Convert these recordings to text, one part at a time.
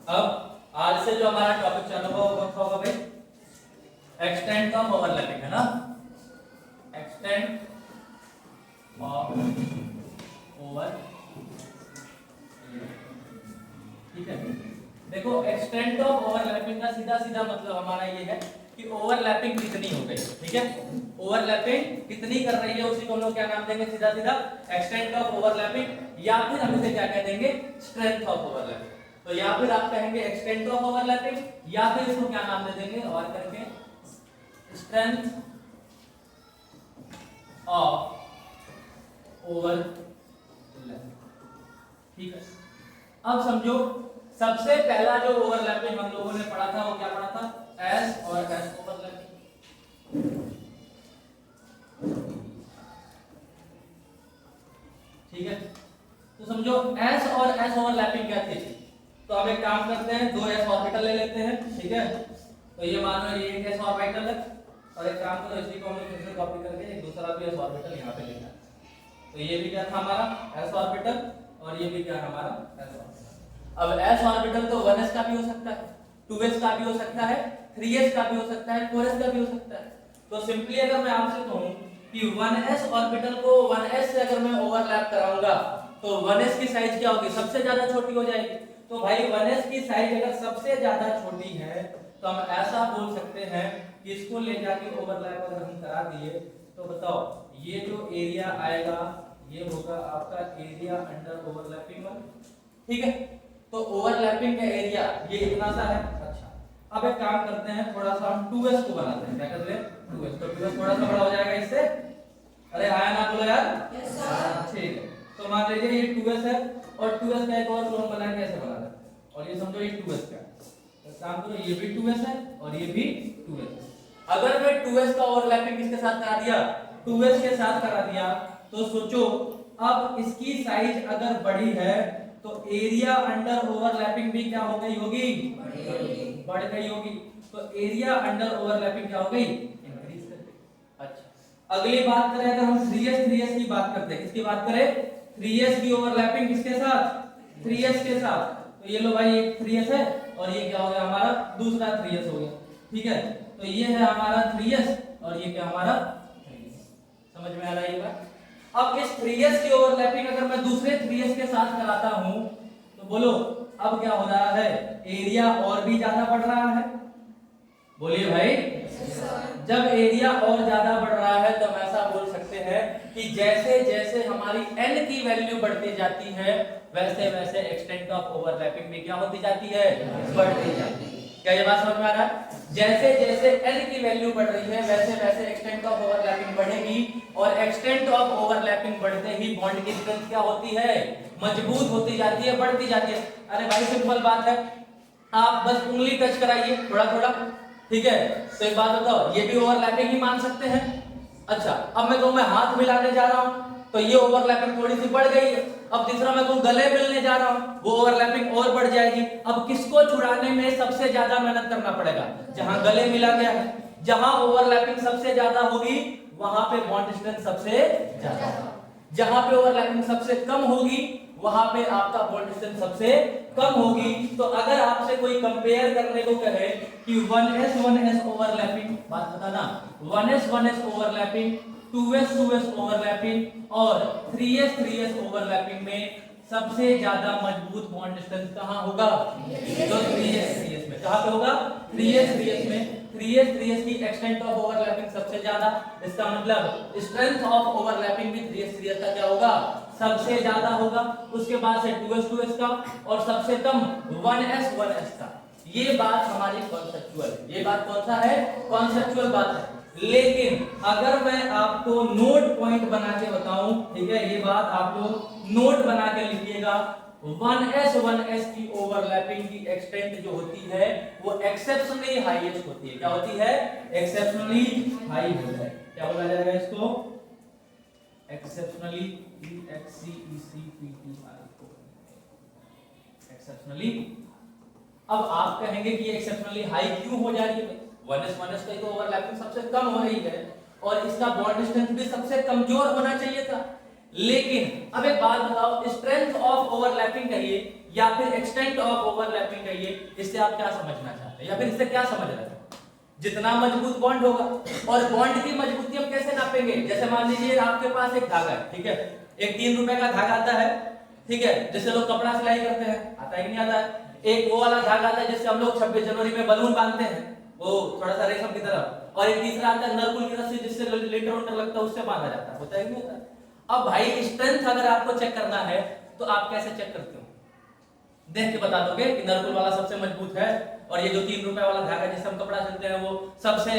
अब आज से जो हमारा टॉपिक चालू होगा वो कौन सा होगा भाई? एक्सटेंट ऑफ ओवरलैपिंग, है ना? एक्सटेंट ऑफ ओवर, ठीक है। देखो एक्सटेंट ऑफ ओवरलैपिंग का सीधा सीधा मतलब हमारा ये है कि ओवरलैपिंग कितनी हो गई, ठीक है। ओवरलैपिंग कितनी कर रही है उसी को हम लोग क्या नाम देंगे? सीधा सीधा एक्सटेंट ऑफ ओवरलैपिंग, या फिर हम इसे क्या कह देंगे? Strength of overlapping. तो या फिर आप कहेंगे एक्सटेंट ऑफ ओवरलैपिंग, या फिर इसको क्या नाम दे देंगे और करके स्ट्रेंथ ऑफ ओवरलैपिंग, ठीक है। अब समझो सबसे पहला जो ओवरलैपिंग हम लोगों ने पढ़ा था वो क्या पढ़ा था? एस और एस ओवरलैपिंग, ठीक है। तो समझो एस और एस ओवरलैपिंग क्या थी? तो हम एक काम करते हैं, दो एस ऑर्बिटल ले लेते हैं, ठीक है। तो ये मान लो ये एक एस ऑर्बिटल है, और एक काम करो इसी को हम लोग फिर से कॉपी करके एक दूसरा भी एस ऑर्बिटल यहाँ पे लिखना है। तो ये भी क्या था हमारा? एस ऑर्बिटल, और ये भी क्या हमारा? S orbital. अब s ऑर्बिटल तो 1s का भी हो सकता है, 2s का भी हो सकता है, 3s का भी हो सकता है, 4s का भी हो सकता है। तो सिंपली अगर मैं आपसे कहूं कि 1s ऑर्बिटल को 1s से अगर मैं ओवरलैप कराऊंगा तो 1s की साइज क्या होगी? सबसे ज्यादा छोटी हो जाएगी। तो भाई 1s की साइज अगर सबसे ज्यादा छोटी है तो हम ऐसा बोल सकते हैं कि इसको ले जाके ओवरलैप अगर हम करा दिए तो बताओ ये जो एरिया आएगा ये होगा आपका एरिया अंडर ओवरलैपिंग वन, ठीक है। तो ओवरलैपिंग का एरिया ये इतना सा है। अच्छा, अब एक काम करते हैं, थोड़ा सा हम 2s को बनाते हैं। क्या करते हैं? 2s। तो 2s थोड़ा सा बड़ा हो जाएगा इससे। अरे आया ना बोलो यार? Yes sir. ठीक है, तो मान लीजिए ये 2s है, और 2s का एक और क्लोन बना के ऐसे बना देते हैं, और ये समझो ये 2s का। तो काम करो ये भी 2s है और ये भी 2s है। अगर मैं 2s का ओवरलैपिंग किसके साथ करा दिया? 2s के साथ करा दिया, तो सोचो अब इसकी साइज अगर बड़ी है तो एरिया अंडर ओवरलैपिंग भी क्या हो गई होगी? बढ़ गई होगी। तो एरिया अंडर ओवरलैपिंग क्या हो गई? इंक्रीज कर गई। अच्छा, अगली बात करें अगर हम 3s की बात करते हैं, किसकी बात करें? 3s की ओवरलैपिंग किसके साथ? 3s के साथ। तो ये लो भाई एक 3s है, और ये क्या हो गया हमारा? दूसरा 3s हो गया, ठीक है। तो ये है हमारा 3s, और ये क्या हमारा? 3s। समझ में आ रहा है ये बात? अब इस 3s की ओवरलैपिंग अगर मैं दूसरे 3s के साथ कराता हूं तो बोलो अब क्या हो रहा है? एरिया और भी ज्यादा बढ़ रहा है। बोलिए भाई। जब एरिया और ज्यादा बढ़ रहा है तो हम ऐसा बोल सकते हैं कि जैसे जैसे हमारी n की वैल्यू बढ़ती जाती है वैसे वैसे एक्सटेंट ऑफ ओवरलैपिंग भी क्या होती जाती है? बढ़ती जाती है। क्या ये बात समझ में आ रहा है? जैसे जैसे n की वैल्यू बढ़ रही है वैसे वैसे एक्सटेंट ऑफ ओवरलैपिंग बढ़ेगी, और एक्सटेंट ऑफ ओवरलैपिंग बढ़ते ही बॉन्ड की स्ट्रेंथ क्या होती है? मजबूत होती जाती है, बढ़ती जाती है। अरे भाई सिंपल बात है, आप बस उंगली टच कराइए थोड़ा थोड़ा, ठीक है। तो एक बात बताओ, ये भी ओवरलैपिंग ही मान सकते हैं। अच्छा, अब मैं कहूं मैं हाथ मिलाने जा रहा हूं तो ये ओवरलैपिंग थोड़ी सी बढ़ गई है। अब तीसरा मैं कहूं गले मिलने जा रहा हूं, वो ओवरलैपिंग और बढ़ जाएगी। अब किसको छुड़ाने में सबसे ज्यादा मेहनत करना पड़ेगा? जहां गले मिला गया है। जहां ओवरलैपिंग सबसे ज्यादा होगी वहां पे बॉन्ड स्ट्रेंथ सबसे ज्यादा, जहां पे ओवरलैपिंग सबसे कम होगी वहां पे आपका बॉन्ड स्ट्रेंथ सबसे कम होगी। तो अगर आपसे कोई कंपेयर करने को कहे कि 1s ओवरलैपिंग, बात बताना, 1s ओवरलैपिंग, 2s ओवरलैपिंग और 3s ओवरलैपिंग में सबसे ज्यादा मजबूत बॉन्ड स्ट्रेंथ कहां होगा? तो 3s में। कहां पे होगा? 3s में। 3s की एक्सटेंट ऑफ ओवरलैपिंग सबसे ज्यादा, इसका मतलब स्ट्रेंथ ऑफ ओवरलैपिंग भी 3s का क्या होगा? सबसे ज्यादा होगा। उसके बाद से 2s का, और सबसे कम 1s का। ये बात हमारी कॉन्सेप्चुअल, ये बात कौन सा है? कॉन्सेप्चुअल बात है। लेकिन अगर मैं आपको नोट पॉइंट बना के बताऊं, ठीक है, ये बात आप लोग नोट बना के लिखिएगा, 1s की ओवरलैपिंग की एक्सटेंट जो होती है वो एक्सेप्शनली हाईएस्ट होती है। क्या होती है? एक्सेप्शनली हाई होता है। क्या बोला जाएगा इसको? Exceptionally, exceptionally. अब आप कहेंगे कि एक्सेप्शनली हाई क्यों हो जा रही है? 1s का तो ओवरलैपिंग सबसे कम हो रही है और इसका बॉन्ड स्ट्रेंथ भी सबसे कमजोर होना चाहिए था। लेकिन अब एक बात बताओ, स्ट्रेंथ ऑफ ओवरलैपिंग कहिए या फिर एक्सटेंट ऑफ ओवरलैपिंग कहिए, इससे आप क्या समझना चाहते हैं या फिर इससे क्या समझ रहे हैं? जितना मजबूत बॉन्ड होगा, और बॉन्ड की मजबूती हम कैसे नापेंगे? जैसे मान लीजिए आपके पास एक धागा है, ठीक है, एक 3 रुपए का धागा आता है, ठीक है, जिससे लोग कपड़ा सिलाई करते हैं, आता है कि नहीं आता है? एक वो वाला धागा आता है जिससे हम लोग 26 जनवरी में बलून बांधते हैं, वो थोड़ा सा रेशम की तरह, और एक तीसरा आता है नरकुल की रस्सी जिससे लेटर उल्टर लगता है, उससे बांधा जाता है, होता है कि नहीं होता है? अब भाई स्ट्रेंथ अगर आपको चेक करना है तो आप कैसे चेक करते हो? देख के बता दोगे कि नरकुल वाला सबसे मजबूत है और ये जो 3 रुपए वाला धागा जिससे हम कपड़ा सिलते हैं वो सबसे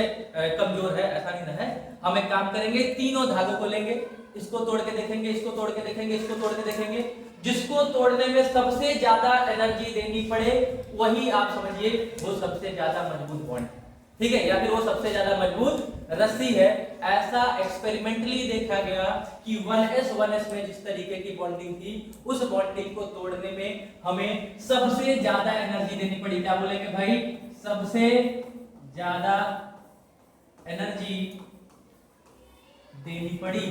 कमजोर है, ऐसा नहीं है। हम एक काम करेंगे, तीनों धागों को लेंगे, इसको तोड़ के देखेंगे, इसको तोड़ के देखेंगे, इसको तोड़ के देखेंगे, जिसको तोड़ने में सबसे ज्यादा एनर्जी देनी पड़े वही आप समझिए वो सबसे ज्यादा मजबूत बॉन्ड है, ठीक है, या फिर वो सबसे ज्यादा मजबूत रस्सी है। ऐसा एक्सपेरिमेंटली देखा गया कि 1s में जिस तरीके की बॉन्डिंग थी उस बॉन्डिंग को तोड़ने में हमें सबसे ज्यादा एनर्जी देनी पड़ी। क्या बोलेंगे भाई? सबसे ज्यादा एनर्जी देनी पड़ी,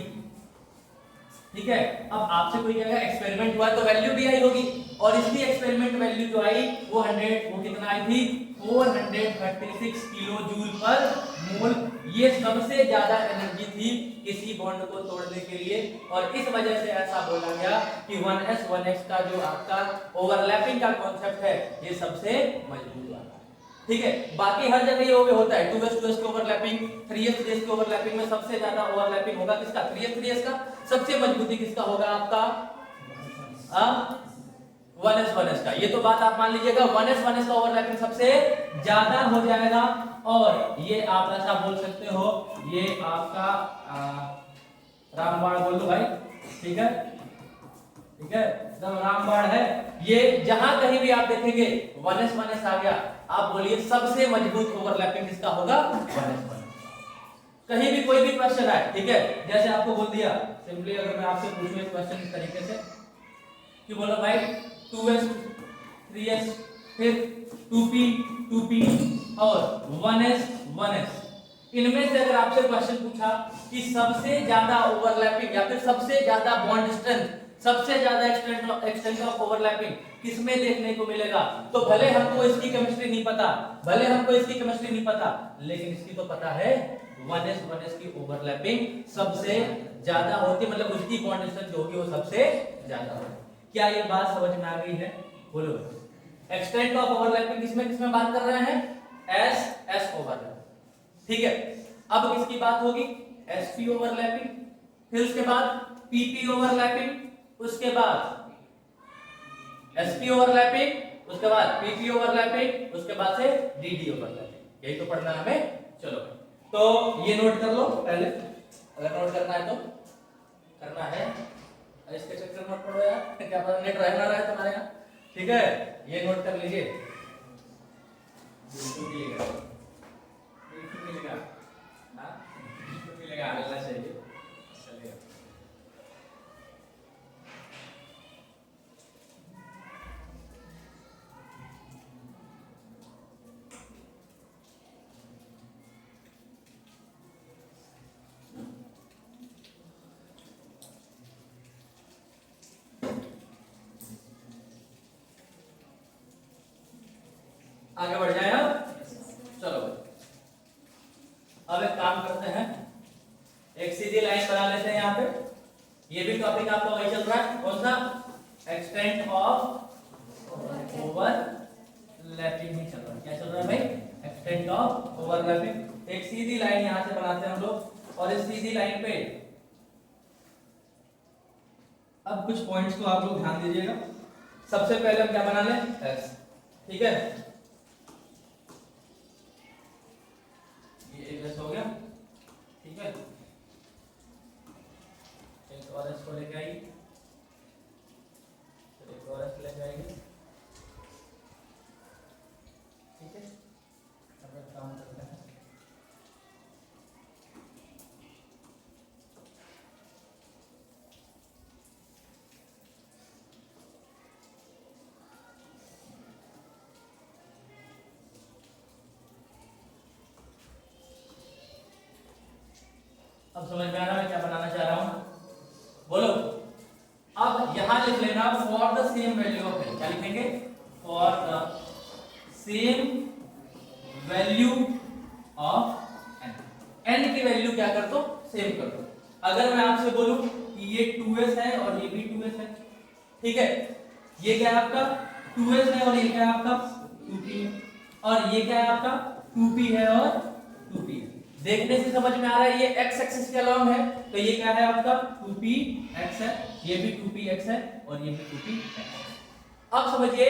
ठीक है। अब आपसे कोई कहेगा एक्सपेरिमेंट हुआ तो वैल्यू भी आई होगी, और इसकी एक्सपेरिमेंट वैल्यू जो आई वो कितना आई थी? 436 किलो जूल पर मोल। ये सबसे ज्यादा एनर्जी थी किसी बॉन्ड को तोड़ने के लिए, और इस वजह से ऐसा बोला गया कि 1s 1x का जो आपका ओवरलैपिंग का कॉन्सेप्ट है ये सबसे मजबूत वाला है, ठीक है। बाकी हर जगह ये होता है 2s 2s के ओवरलैपिंग, 3s 3s के ओवरलैपिंग में सबसे ज्यादा ओवरलैपिंग होगा किसका? 3s 3s का। सबसे मजबूती किसका होगा? आपका 1s 1s का। ये तो बात आप मान लीजिएगा, 1s 1s का ओवरलैपिंग सबसे ज्यादा हो जाएगा, और ये आप ऐसा बोल सकते हो ये आपका रामबाण बोल लो भाई, ठीक है, ठीक है, एकदम रामबाण है ये। जहां कहीं भी आप देखेंगे 1s 1s आ गया, आप बोलिए सबसे मजबूत ओवरलैपिंग किसका होगा? 1s 1s। कहीं भी कोई भी क्वेश्चन आए, ठीक है, जैसे आपको बोल दिया सिंपली, अगर मैं आपसे पूछूं एक क्वेश्चन इस तरीके से कि बोलो भाई 2s 3s फिर 2p 2p और 1s 1s, इनमें से अगर आपसे क्वेश्चन पूछा कि सबसे ज्यादा ओवरलैपिंग या फिर सबसे ज्यादा बॉन्ड स्ट्रेंथ, सबसे ज्यादा एक्सटेंट ऑफ ओवरलैपिंग किसमें देखने को मिलेगा, तो भले हमको इसकी केमिस्ट्री नहीं पता, भले हमको इसकी केमिस्ट्री नहीं पता, लेकिन इसकी तो पता है 1s 1s की ओवरलैपिंग सबसे ज्यादा होती है, मतलब उसकी बॉन्ड स्ट्रेंथ जो होगी वो सबसे ज्यादा होगी। क्या ये बात समझ में आ गई है? बोलो। एक्सटेंट ऑफ ओवरलैपिंग किसमें बात कर रहे हैं? एस एस ओवरलैपिंग, ठीक है। अब किसकी बात होगी? एसपी ओवरलैपिंग, फिर उसके बाद पीपी ओवरलैपिंग, उसके बाद एसपी ओवरलैपिंग, उसके बाद पीपी ओवरलैपिंग, उसके बाद से डीडी ओवरलैपिंग। यही तो पढ़ना है हमें। चलो तो ये नोट कर लो पहले, अगर नोट करना है तो करना है, इसके चक्कर मत पड़ो यार, क्या पता नेट रहे ना रहे तुम्हारे यहाँ, ठीक है। ये नोट कर लीजिए, मिलेगा, मिलेगा, हाँ मिलेगा, मिलना चाहिए, चलिए। आगे बढ़ जाए अब, चलो अब एक काम करते हैं, एक सीधी लाइन बना लेते हैं यहाँ पे। ये भी टॉपिक आपका वही चल रहा है, कौन सा? एक्सटेंट ऑफ ओवरलैपिंग ही चल रहा है। क्या चल रहा है भाई? Extent of overlapping. एक सीधी लाइन यहाँ से बनाते हैं हम लोग, और इस सीधी लाइन पे अब कुछ पॉइंट्स को आप लोग ध्यान दीजिएगा। सबसे पहले हम क्या बना लें? एस, ठीक है, एस हो गया, ठीक है। एक और एस को लेके आइए, एक और एस लेके आइए, ठीक है। अब एक काम करते हैं, अब समझ में आ रहा है क्या बनाना चाह रहा हूं? बोलो। अब यहां लिख लेना for the same value of n, क्या लिखेंगे, for the same value of n, n की वैल्यू क्या कर दो, सेम कर दो। अगर मैं आपसे बोलूं कि ये 2s है और ये भी 2s है, ठीक है, ये क्या है आपका 2s है और ये क्या है आपका 2p है, और ये क्या है आपका 2p है और 2p है। देखने से समझ में आ रहा है ये x एक्सिस के अलोंग है, तो ये क्या है आपका 2px है, ये भी 2px है और ये भी 2px है। अब समझिए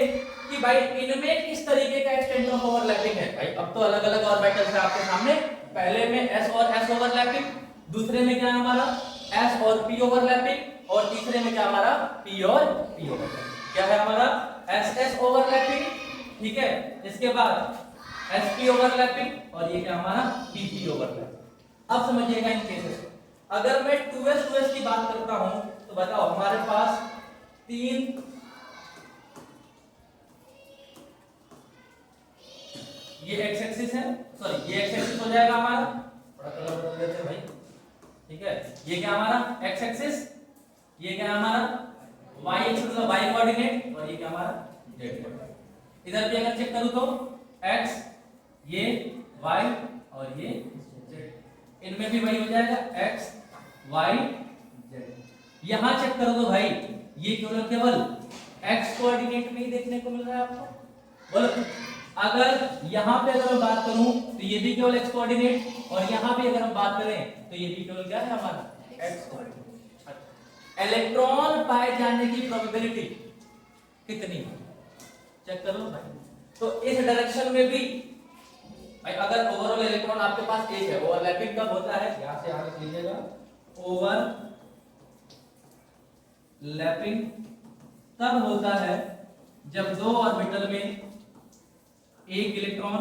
कि भाई इनमें किस तरीके का एक्सटेंट ऑफ ओवरलैपिंग है। भाई अब तो अलग अलग ऑर्बिटल्स है आपके सामने, पहले में s और s ओवरलैपिंग, दूसरे में क्या है हमारा s और p ओवरलैपिंग, और तीसरे में क्या हमारा p और p ओवरलैपिंग। क्या है हमारा ss ओवरलैपिंग, ठीक है, इसके बाद sp ओवरलैपिंग और ये क्या हमारा pp ओवरलैपिंग। अब समझिएगा इन केसेस, अगर मैं 2s की बात करता हूं तो बताओ हमारे पास तीन, ये x एक्सिस है, सॉरी ये x एक्सिस हो जाएगा हमारा, थोड़ा कलर बदल देते हैं भाई, ठीक है, ये क्या हमारा x एक्सिस, ये क्या हमारा y एक्सिस मतलब y कोऑर्डिनेट, और ये क्या हमारा z कोऑर्डिनेट। इधर भी अगर चेक करूं तो x, ये y और ये z, इनमें भी वही हो जाएगा x y z। यहां चेक करो तो भाई ये केवल x कोऑर्डिनेट में ही देखने को मिल रहा है आपको, बोलो। अगर यहां पे अगर मैं बात करूं तो ये भी केवल x कोऑर्डिनेट, और यहां भी अगर हम बात करें तो ये भी केवल क्या है हमारा x कोऑर्डिनेट। इलेक्ट्रॉन पाए जाने की प्रोबेबिलिटी कितनी है चेक करो भाई। तो इस डायरेक्शन में भी भाई अगर ओवरऑल इलेक्ट्रॉन आपके पास एक है, ओवरलैपिंग कब होता है, यहां से आगे लीजिएगा, ओवरलैपिंग तब होता है जब दो ऑर्बिटल में एक इलेक्ट्रॉन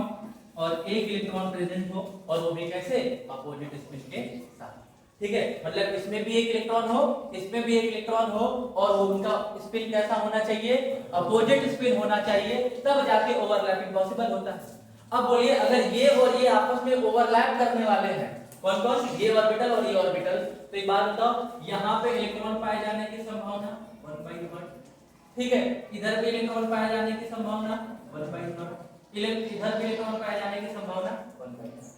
और एक इलेक्ट्रॉन प्रेजेंट हो, और वो भी कैसे, अपोजिट स्पिन के साथ, ठीक है, मतलब इसमें भी एक इलेक्ट्रॉन हो, इसमें भी एक इलेक्ट्रॉन हो, और वो उनका स्पिन कैसा होना चाहिए, अपोजिट स्पिन होना चाहिए, तब जाके ओवरलैपिंग पॉसिबल होता है। अब बोलिए अगर ये और ये आपस में ओवरलैप करने वाले हैं, कौन कौन, ये ऑर्बिटल और ये ऑर्बिटल, तो एक बात बताओ, यहाँ पे इलेक्ट्रॉन पाए जाने की संभावना 1/3, ठीक है, इधर भी इलेक्ट्रॉन पाए जाने की संभावना 1/3, इधर भी इलेक्ट्रॉन पाए जाने की संभावना 1/3।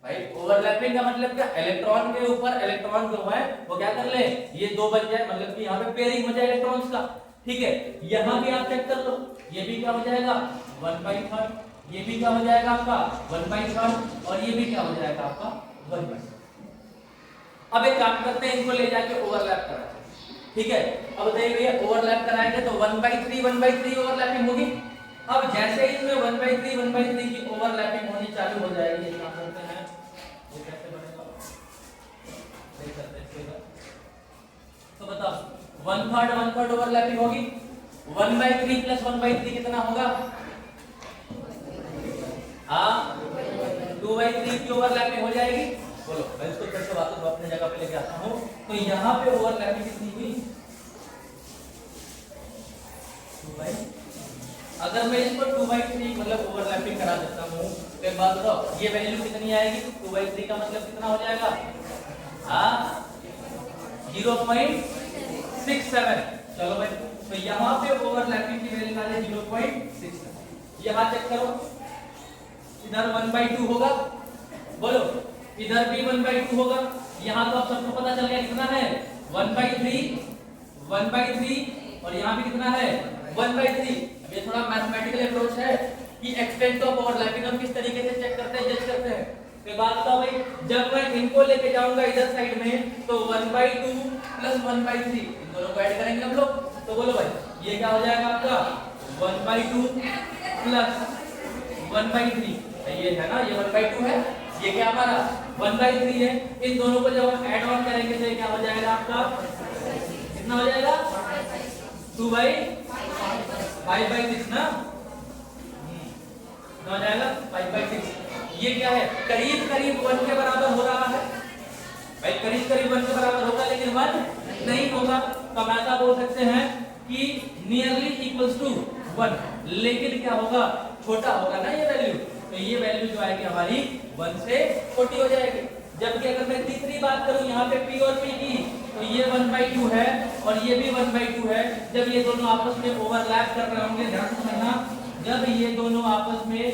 भाई ओवरलैपिंग का मतलब क्या, इलेक्ट्रॉन के ऊपर इलेक्ट्रॉन जो है वो क्या कर ले, ये दो बन जाए, मतलब कि यहाँ पे पेयरिंग हो जाए इलेक्ट्रॉन्स का, ठीक है। यहाँ भी आप चेक कर लो, ये भी क्या हो जाएगा 1/3, ये भी क्या हो जाएगा आपका 1/3, और ये भी क्या हो जाएगा आपका 1/3। अब एक काम करते हैं, इनको ले जाके ओवरलैप कराते हैं, ठीक है। अब देखिए ओवरलैप कराएंगे तो 1/3 ओवरलैपिंग होगी। अब जैसे ही इसमें 1/3 की ओवरलैपिंग होनी चालू हो जाएगी, काम करते हैं वो कैसे बनेगा देख सकते हैं। तो बताओ 1/3 ओवरलैपिंग होगी, 1/3 प्लस 1/3 कितना होगा, हाँ 2/3 की ओवरलैपिंग हो जाएगी। बोलो मैं इसको फिर से वापस अपने जगह पे लेके आता हूँ। तो यहाँ पे ओवरलैपिंग कितनी हुई 2/3। अगर मैं इसको 2/3 मतलब ओवरलैपिंग करा देता हूँ तो एक बात बताओ ये वैल्यू कितनी आएगी, 2/3 का मतलब कितना हो जाएगा, हाँ 0.67। चलो भाई तो यहाँ पे ओवरलैपिंग की वैल्यू आ जाए 0.67। यहाँ चेक करो इधर 1/2 होगा, बोलो इधर भी 1/2 होगा। यहाँ तो आप सबको पता चल गया कितना है 1/3 और यहाँ भी कितना है 1/3। ये थोड़ा मैथमेटिकल अप्रोच है कि एक्सटेंट ऑफ ओवरलैपिंग हम किस तरीके से चेक करते हैं, जज करते हैं। तो बात बताओ भाई जब मैं इनको लेके जाऊंगा इधर साइड में तो 1/2 प्लस 1/3 इन दोनों को ऐड करेंगे हम लोग। तो बोलो भाई ये क्या हो जाएगा आपका 1/2 प्लस 1/3, ये है ना, ये 1/2 है, ये क्या हमारा 1/3 है। इन दोनों को जब हम ऐड ऑन करेंगे तो ये क्या हो जाएगा आपका, कितना हो जाएगा 2/5/6 ना, हो जाएगा 5/6। ये क्या है करीब करीब 1 के बराबर हो रहा है भाई, करीब करीब 1 के बराबर होगा लेकिन 1 नहीं होगा। तो हम ऐसा बोल सकते हैं कि नियरली इक्वल्स टू 1, लेकिन क्या होगा छोटा होगा ना ये वैल्यू, तो ये वैल्यू जो आएगी हमारी 1 से छोटी हो जाएगी। जबकि अगर मैं तीसरी बात करूं यहाँ पे P और P की तो ये 1/2 है और ये भी 1/2 है। जब ये दोनों आपस में ओवरलैप कर रहे होंगे, ध्यान से सुनना, जब ये दोनों आपस में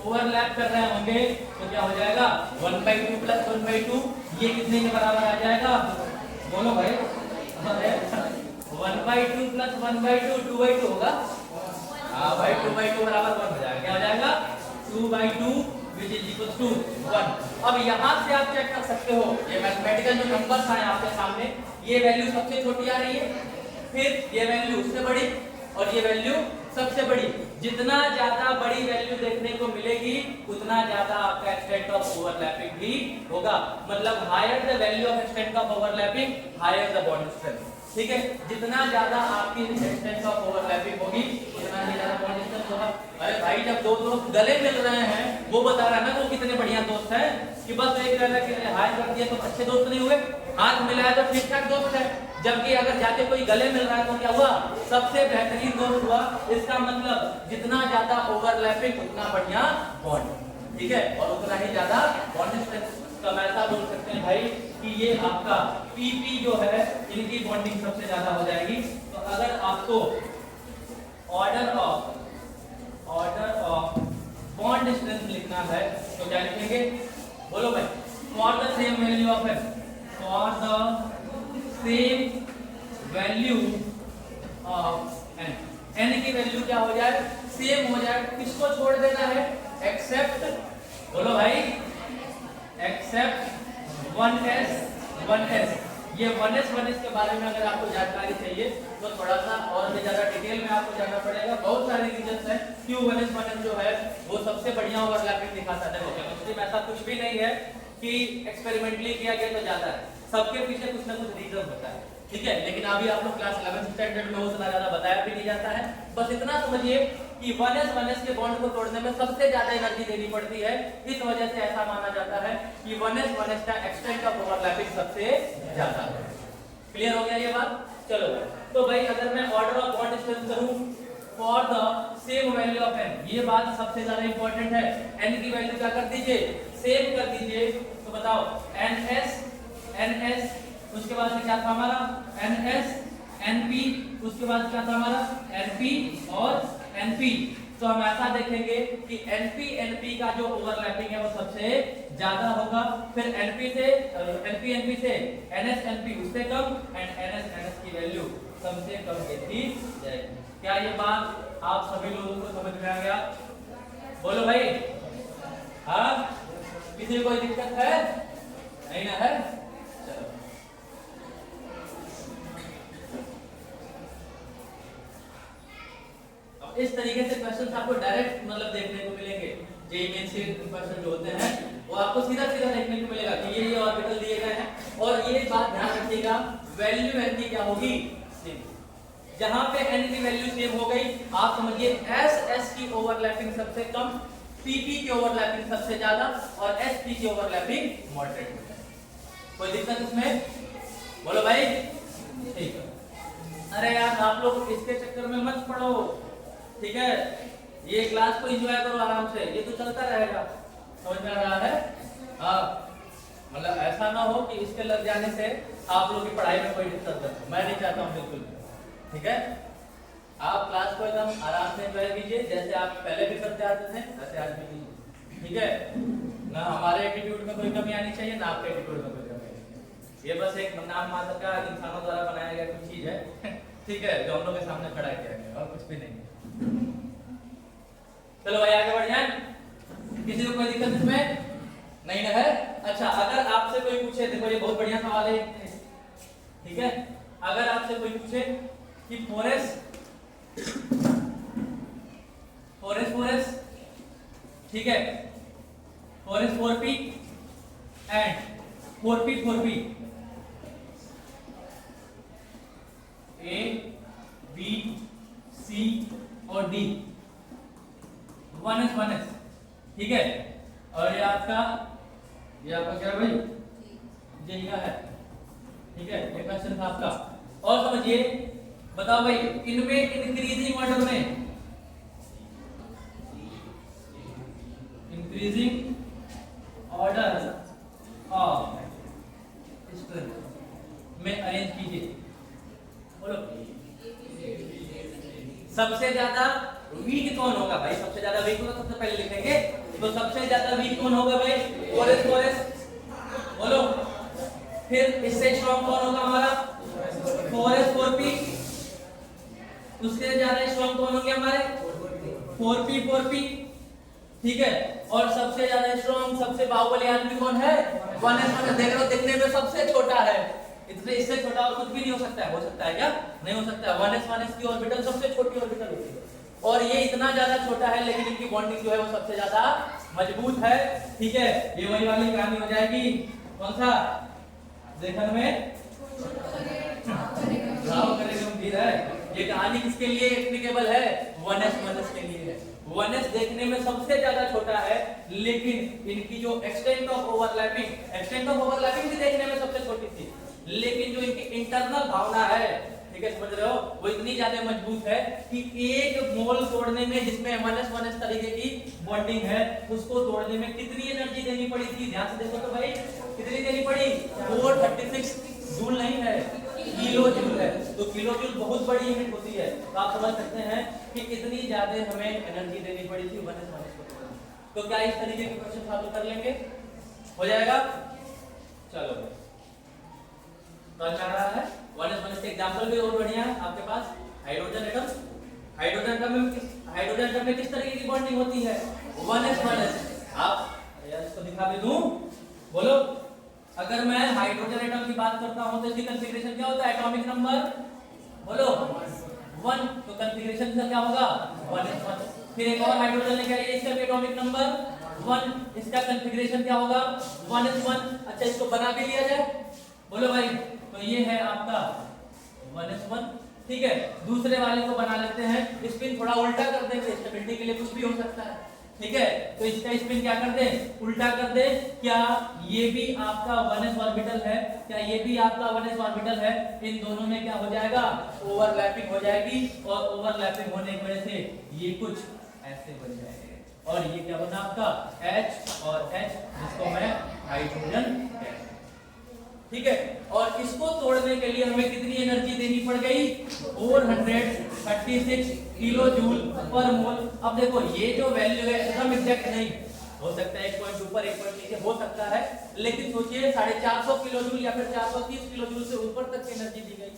ओवरलैप कर रहे होंगे तो क्या हो जाएगा 1/2 प्लस 1/2, ये कितने के बराबर आ जाएगा, बोलो भाई, 1/2 प्लस 1/2 2/2 होगा। हाँ भाई 2/2 बराबर 1 हो जाएगा। क्या हो जाएगा 2/2 which is equal to 1। अब यहाँ से आप चेक कर सकते हो, ये मैथमेटिकल जो नंबर्स आए आपके सामने, ये वैल्यू सबसे छोटी आ रही है, फिर ये वैल्यू उससे बड़ी और ये वैल्यू सबसे बड़ी। जितना ज्यादा बड़ी वैल्यू देखने को मिलेगी उतना ज्यादा आपका एक्सटेंट ऑफ ओवरलैपिंग भी होगा। मतलब higher the value of extent of overlapping higher the bond strength. ठीक है, जितना ज्यादा आपकी एक्सटेंट ऑफ ओवरलैपिंग होगी उतना ही ज्यादा बॉन्ड स्ट्रेंथ होगा। अरे भाई जब दो दोस्त गले मिल रहे हैं, वो बता रहा है ना वो कितने बढ़िया दोस्त हैं, कि बस एक कह रहा है कि हाथ रख दिया तो अच्छे दोस्त नहीं हुए, हाथ मिलाया तो ठीक ठाक दोस्त है। जबकि अगर जाके कोई गले मिल रहा है तो क्या हुआ, सबसे बेहतरीन दोस्त हुआ। इसका मतलब जितना ज्यादा ओवरलैपिंग उतना बढ़िया बॉन्ड, ठीक है, और उतना ही ज्यादा बॉन्ड स्ट्रेंथ। तो हम ऐसा बोल सकते हैं भाई कि ये आपका पीपी जो है इनकी बॉन्डिंग सबसे ज्यादा हो जाएगी। तो अगर आपको ऑर्डर ऑफ बॉन्ड स्ट्रेंथ लिखना है तो क्या लिखेंगे, बोलो भाई, for the same value of n, for the same value of n, n की वैल्यू क्या हो जाए, सेम हो जाए। किसको छोड़ देना है, एक्सेप्ट, बोलो भाई, एक्सेप्ट 1s। ये 1s के बारे में अगर आपको जानकारी चाहिए तो थोड़ा सा और भी ज्यादा डिटेल में आपको जानना पड़ेगा। बहुत सारे रीजंस हैं क्यों 1s जो है वो सबसे बढ़िया ओवरलैपिंग दिखाता है। देखो केमिस्ट्री में ऐसा कुछ भी नहीं है कि एक्सपेरिमेंटली किया गया तो ज्यादा है, सबके पीछे कुछ ना कुछ रीजन होता है, ठीक है। लेकिन अभी आप लोग क्लास 11th स्टैंडर्ड में उतना ज्यादा बताया भी नहीं जाता है। बस इतना समझिए कि 1s के बॉन्ड को तोड़ने में सबसे ज्यादा एनर्जी देनी पड़ती है। इस वजह से ऐसा माना जाता है कि 1s का एक्सटेंट ऑफ ओवरलैपिंग सबसे ज्यादा है। क्लियर हो गया ये बात? चलो तो भाई अगर मैं ऑर्डर ऑफ बॉन्ड स्ट्रेंथ करूं for the same value of n, ये बात सबसे ज्यादा इंपॉर्टेंट है। n की वैल्यू क्या कर दीजिए, सेम कर दीजिए। तो बताओ ns, उसके बाद से क्या था हमारा ns, np, उसके बाद क्या था हमारा np और np। तो हम ऐसा देखेंगे कि np का जो ओवरलैपिंग है वो सबसे ज्यादा होगा, फिर np से ns उससे कम एंड ns की वैल्यू कम से कम देती जाएगी। क्या ये बात आप सभी लोगों को समझ में आ गया? बोलो भाई, हाँ, किसी को कोई दिक्कत है? नहीं ना है? चलो इस तरीके से क्वेश्चंस आपको डायरेक्ट मतलब देखने को मिलेंगे। जेईई मेंस के क्वेश्चन जो होते हैं वो आपको सीधा सीधा देखने को मिलेगा कि ये ऑर्बिटल दिए गए हैं। और ये बात ध्यान रखिएगा, वैल्यू n की क्या होगी, सेम। जहां पे n की वैल्यू सेम हो गई, आप समझिए s की ओवरलैपिंग सबसे कम, pp की ओवरलैपिंग सबसे ज्यादा और sp की ओवरलैपिंग मॉडरेट हो जाए। कोई दिक्कत इसमें? बोलो भाई, ठीक है। अरे यार आप लोग इसके चक्कर में मत पड़ो, ठीक है, ये क्लास को एंजॉय करो आराम से, ये तो चलता रहेगा। समझ में आ रहा है? हाँ, मतलब ऐसा ना हो कि इसके लग जाने से आप लोगों की पढ़ाई में कोई दिक्कत हो, मैं नहीं चाहता हूँ बिल्कुल, ठीक है। आप क्लास को एकदम आराम से एंजॉय कीजिए, जैसे आप पहले भी करते आते थे वैसे आज भी कीजिए, ठीक है ना। हमारे एटीट्यूड में कोई कमी आनी चाहिए ना आपके एटीट्यूड में कोई कमी आनी चाहिए। ये बस एक नाम मात्र का इंसानों द्वारा बनाया गया कुछ चीज है, ठीक है, जो हम लोग के सामने खड़ा किया गया और कुछ भी नहीं। चलो भाई आगे बढ़ जाए, किसी को कोई दिक्कत इसमें नहीं ना है? अच्छा, अगर आपसे कोई पूछे, देखो ये बहुत बढ़िया सवाल है, ठीक है, अगर आपसे कोई पूछे कि 4s, ठीक है, 4s 4p and 4p A B C और D 1s, ठीक है, और ये आपका क्या भाई, जेई का है, ठीक है, ये क्वेश्चन था आपका। और समझिए, बताओ भाई इनमें इंक्रीजिंग ऑर्डर में, इंक्रीजिंग ऑर्डर अरेंज कीजिए, बोलो। सबसे ज्यादा वीक कौन होगा भाई? सबसे ज्यादा वीक होगा, सबसे पहले लिखेंगे। तो सबसे ज्यादा वीक कौन होगा भाई? 4s, बोलो। फिर इससे स्ट्रॉन्ग कौन होगा हमारा? 4s 4p। उससे ज्यादा स्ट्रॉन्ग कौन होंगे हमारे? 4p। ठीक है। और सबसे ज्यादा स्ट्रॉन्ग, सबसे बाहुबली आदमी कौन है? 1s। देख रहे हो, दिखने में सबसे छोटा है, इससे छोटा और कुछ भी नहीं हो सकता है। हो सकता है क्या? नहीं हो सकता है। 1s की ऑर्बिटल सबसे छोटी ऑर्बिटल होती है, और ये इतना ज्यादा छोटा है, लेकिन इनकी बॉन्डिंग जो है वो सबसे ज्यादा मजबूत है। ठीक है, ये वही वाली कहानी हो जाएगी। कौन सा? देखने में गंभीर है। ये कहानी किसके लिए एप्लीकेबल है? 1s के लिए है। 1s देखने में सबसे ज्यादा छोटा है, लेकिन इनकी जो एक्सटेंट ऑफ ओवरलैपिंग भी देखने में सबसे छोटी थी, लेकिन जो इनकी इंटरनल भावना है, ठीक है, समझ रहे हो, वो इतनी ज्यादा मजबूत है कि एक मोल तोड़ने में, जिसमें 1s तरीके की बॉन्डिंग है, उसको तोड़ने में कितनी एनर्जी देनी पड़ी थी? ध्यान से देखो तो भाई, कितनी देनी पड़ी? 436 जूल नहीं है, किलो जूल है। तो किलो जूल बहुत बड़ी यूनिट होती है। तो आप समझ सकते हैं कि कितनी ज्यादा हमें एनर्जी देनी पड़ी थी 1s को। तो क्या इस तरीके के क्वेश्चन सॉल्व कर लेंगे? हो जाएगा? चलो, तो लग रहा है 1s के एग्जांपल भी और बढ़िया है आपके पास। हाइड्रोजन एटम, हाइड्रोजन एटम में किस तरीके की बॉन्डिंग होती है? 1s। आप यार इसको दिखा भी दूं, बोलो। अगर मैं हाइड्रोजन एटम की बात करता हूं तो इसकी कॉन्फ़िगरेशन क्या होता है? एटॉमिक नंबर, बोलो, 1। तो कॉन्फ़िगरेशन इसका क्या होगा? 1s1। फिर एक और हाइड्रोजन लेके आइए, इसका भी एटॉमिक नंबर 1, इसका कॉन्फ़िगरेशन क्या होगा? 1s1। अच्छा, इसको बना भी लिया जाए, बोलो भाई। तो ये है आपका 1s1। ठीक है, दूसरे वाले को बना लेते हैं। स्पिन थोड़ा उल्टा कर देंगे, स्टेबिलिटी के लिए कुछ भी हो सकता है। ठीक है, तो इसका स्पिन क्या कर दें? उल्टा कर दें। क्या ये भी आपका 1s ऑर्बिटल है? क्या ये भी आपका 1s ऑर्बिटल है? इन दोनों में क्या हो जाएगा? ओवरलैपिंग हो जाएगी, और ओवरलैपिंग होने की वजह से ये कुछ ऐसे बन जाएंगे, और ये क्या बना आपका? H और H, जिसको मैं हाइड्रोजन कहता हूं। ठीक है, और इसको तोड़ने के लिए हमें कितनी एनर्जी देनी पड़ गई? 436 किलो जूल पर मोल। अब देखो, ये जो वैल्यू है एकदम एग्जैक्ट नहीं हो सकता है, 1 पॉइंट ऊपर 1 पॉइंट नीचे हो सकता है, लेकिन सोचिए 450 किलो जूल या फिर 430 किलो जूल से ऊपर तक की एनर्जी दी गई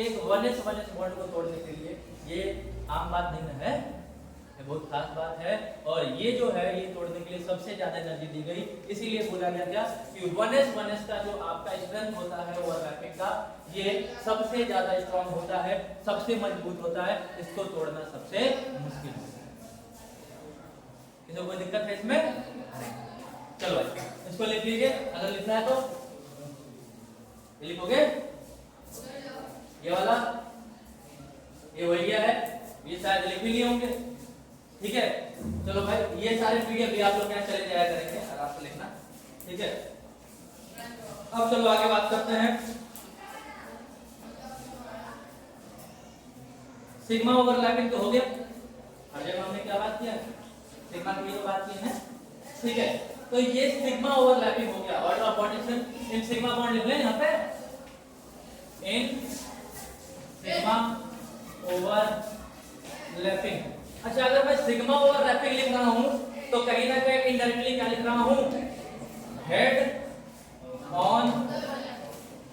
एक 1s बॉन्ड को तोड़ने के लिए। ये आम बात नहीं है, ये बहुत खास बात है। और ये जो है, ये तोड़ने के लिए सबसे ज्यादा एनर्जी दी गई, इसीलिए बोला गया क्या कि 1s का जो आपका स्ट्रेंथ होता है ओवरलैपिंग का, ये सबसे ज्यादा स्ट्रांग होता है, सबसे मजबूत होता है। इसको तोड़ना सबसे मुश्किल होता है। किसी को कोई दिक्कत है इसमें? चलो भाई, इसको लिख लीजिए, अगर लिखना है तो ये लिखोगे। ये वाला, ये वही है, ये शायद लिख भी लिए होंगे। ठीक है, चलो भाई, ये सारे पीडीएफ भी आप लोग यहाँ चले जाया करेंगे, आराम से लिखना। ठीक है, अब चलो आगे बात करते हैं। सिग्मा ओवरलैपिंग तो हो गया, हर जगह हमने क्या बात किया? सिग्मा की तो बात की है। ठीक है, तो ये सिग्मा ओवरलैपिंग हो गया। Order of bonding in sigma bond लिख लें यहाँ पे, इन सिग्मा ओवरलैपिंग। अच्छा, अगर मैं सिग्मा ओवरलैपिंग लिख रहा हूं तो कहीं ना कहीं इनडायरेक्टली क्या लिख रहा हूं? हेड ऑन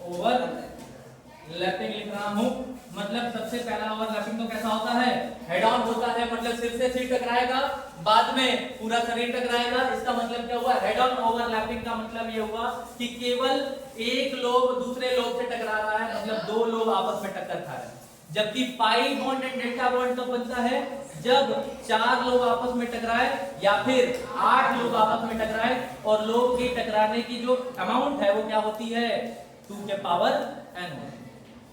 ओवरलैपिंग लिख रहा हूं। मतलब सबसे पहला ओवरलैपिंग तो कैसा होता है? हेड ऑन होता है, मतलब सिर से सिर टकराएगा, बाद में पूरा शरीर टकराएगा। इसका मतलब क्या हुआ? हेड ऑन ओवरलैपिंग का मतलब ये हुआ कि केवल एक लोब दूसरे लोब से टकरा रहा है, मतलब दो लोब आपस में टक्कर खा रहे हैं। जबकि pi bond and delta bond कब बनता है? जब 4 लोग आपस में टकराए या फिर 8 लोग आपस में टकराए, और लोग के टकराने की जो अमाउंट है वो क्या होती है? 2 के पावर n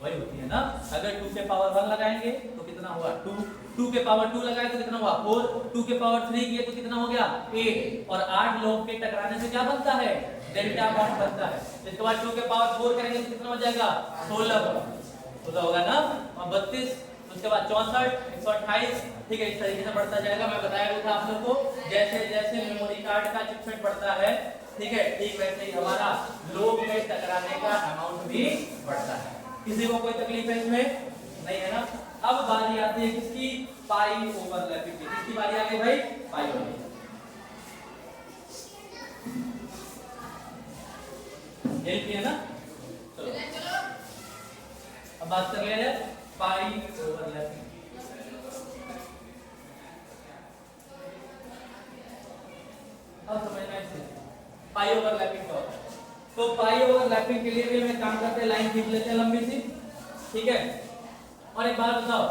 वही होती है ना। अगर 2 के पावर 1 लगाएंगे तो कितना हुआ? 2, 2 के पावर 2 लगाए तो कितना हुआ? 4, 2 के पावर 3 किए तो कितना हो गया? 8, और 8 लोग के टकराने से क्या बनता है? डेल्टा बॉन्ड बनता है। इसके बाद 2 के पावर 4 करेंगे तो कितना हो जाएगा? 16 होगा ना, और 32, उसके बाद 64, 128। ठीक है, इस तरीके से बढ़ता जाएगा। मैं बताया था आप लोग को, जैसे जैसे मेमोरी कार्ड का चिपसेट बढ़ता है, ठीक है, ठीक वैसे ही हमारा लोग में टकराने का अमाउंट भी बढ़ता है। किसी को कोई तकलीफ है इसमें? नहीं है ना। अब बारी आती है किसकी? पाई ओवरलैपिंग की। किसकी बारी आ गई भाई? पाई ओवरलैपिंग। यही किया ना। चलो अब बात कर ले पाई ओवरलैपिंग। अब समझना इसे पाई ओवरलैपिंग क्या होता है। तो पाई ओवरलैपिंग के लिए भी हमें काम करते हैं, लाइन खींच लेते हैं लंबी सी, ठीक है। और एक बात बताओ,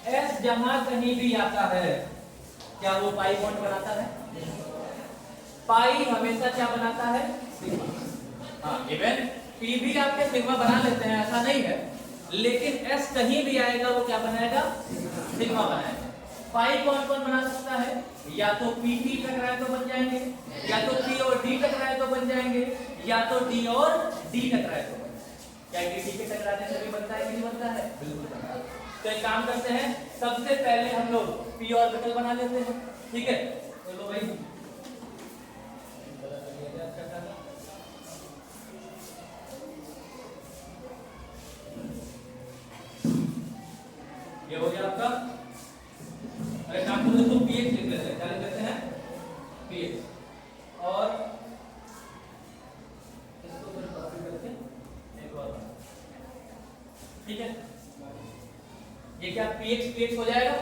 एस जहां कहीं भी आता है क्या वो पाई बॉन्ड बनाता है? पाई हमेशा क्या बनाता है? सिग्मा। हाँ, इवन पी भी आपके सिग्मा बना लेते हैं, ऐसा नहीं है, लेकिन एस कहीं भी आएगा वो क्या बनाएगा? सिग्मा बनाएगा। पाई कौन कौन बना सकता है? या तो पी टी टकराए तो बन जाएंगे, या तो पी और डी टकराए तो बन जाएंगे, या तो डी और डी टकराए तो बन जाएंगे। क्या डी डी के टकराने से भी बनता है कि नहीं बनता है? बिल्कुल बनता है। तो एक काम करते हैं, सबसे पहले हम लोग पी ऑर्बिटल बना लेते हैं, ठीक है। तो लो भाई ये हो गया आपका। अरे काम को देखो पीएच लिख लेते हैं, क्या लिख लेते हैं? पीएच। और इसको फिर कॉपी करके एक और, ठीक है। ये क्या पीएच पीएच हो जाएगा,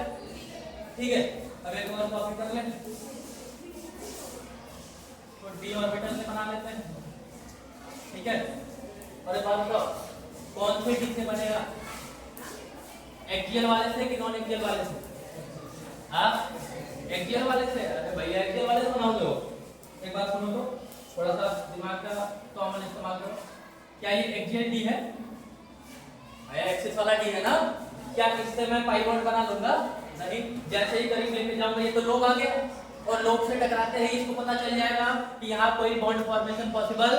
ठीक है। अब एक और कॉपी कर लें, तो डी ऑर्बिटल से बना लेते हैं, ठीक है। और एक बात बताओ, कौन से डी से बनेगा? एक्सियल वाले से कि नॉन एक्सियल वाले से? हाँ, एक्सियल वाले से। अरे भैया एक्सियल वाले से बनाओगे हो? एक बात सुनो तो, थोड़ा सा दिमाग का कॉमन इस्तेमाल करो। क्या ये एक्सियल डी है? भैया एक्सिस वाला डी है ना। क्या इससे मैं पाई बॉन्ड बना लूंगा? नहीं। जैसे ही करीब लेके जाऊंगा ये तो लोब आ गया, और लोब से टकराते ही इसको पता चल जाएगा कि यहाँ कोई बॉन्ड फॉर्मेशन पॉसिबल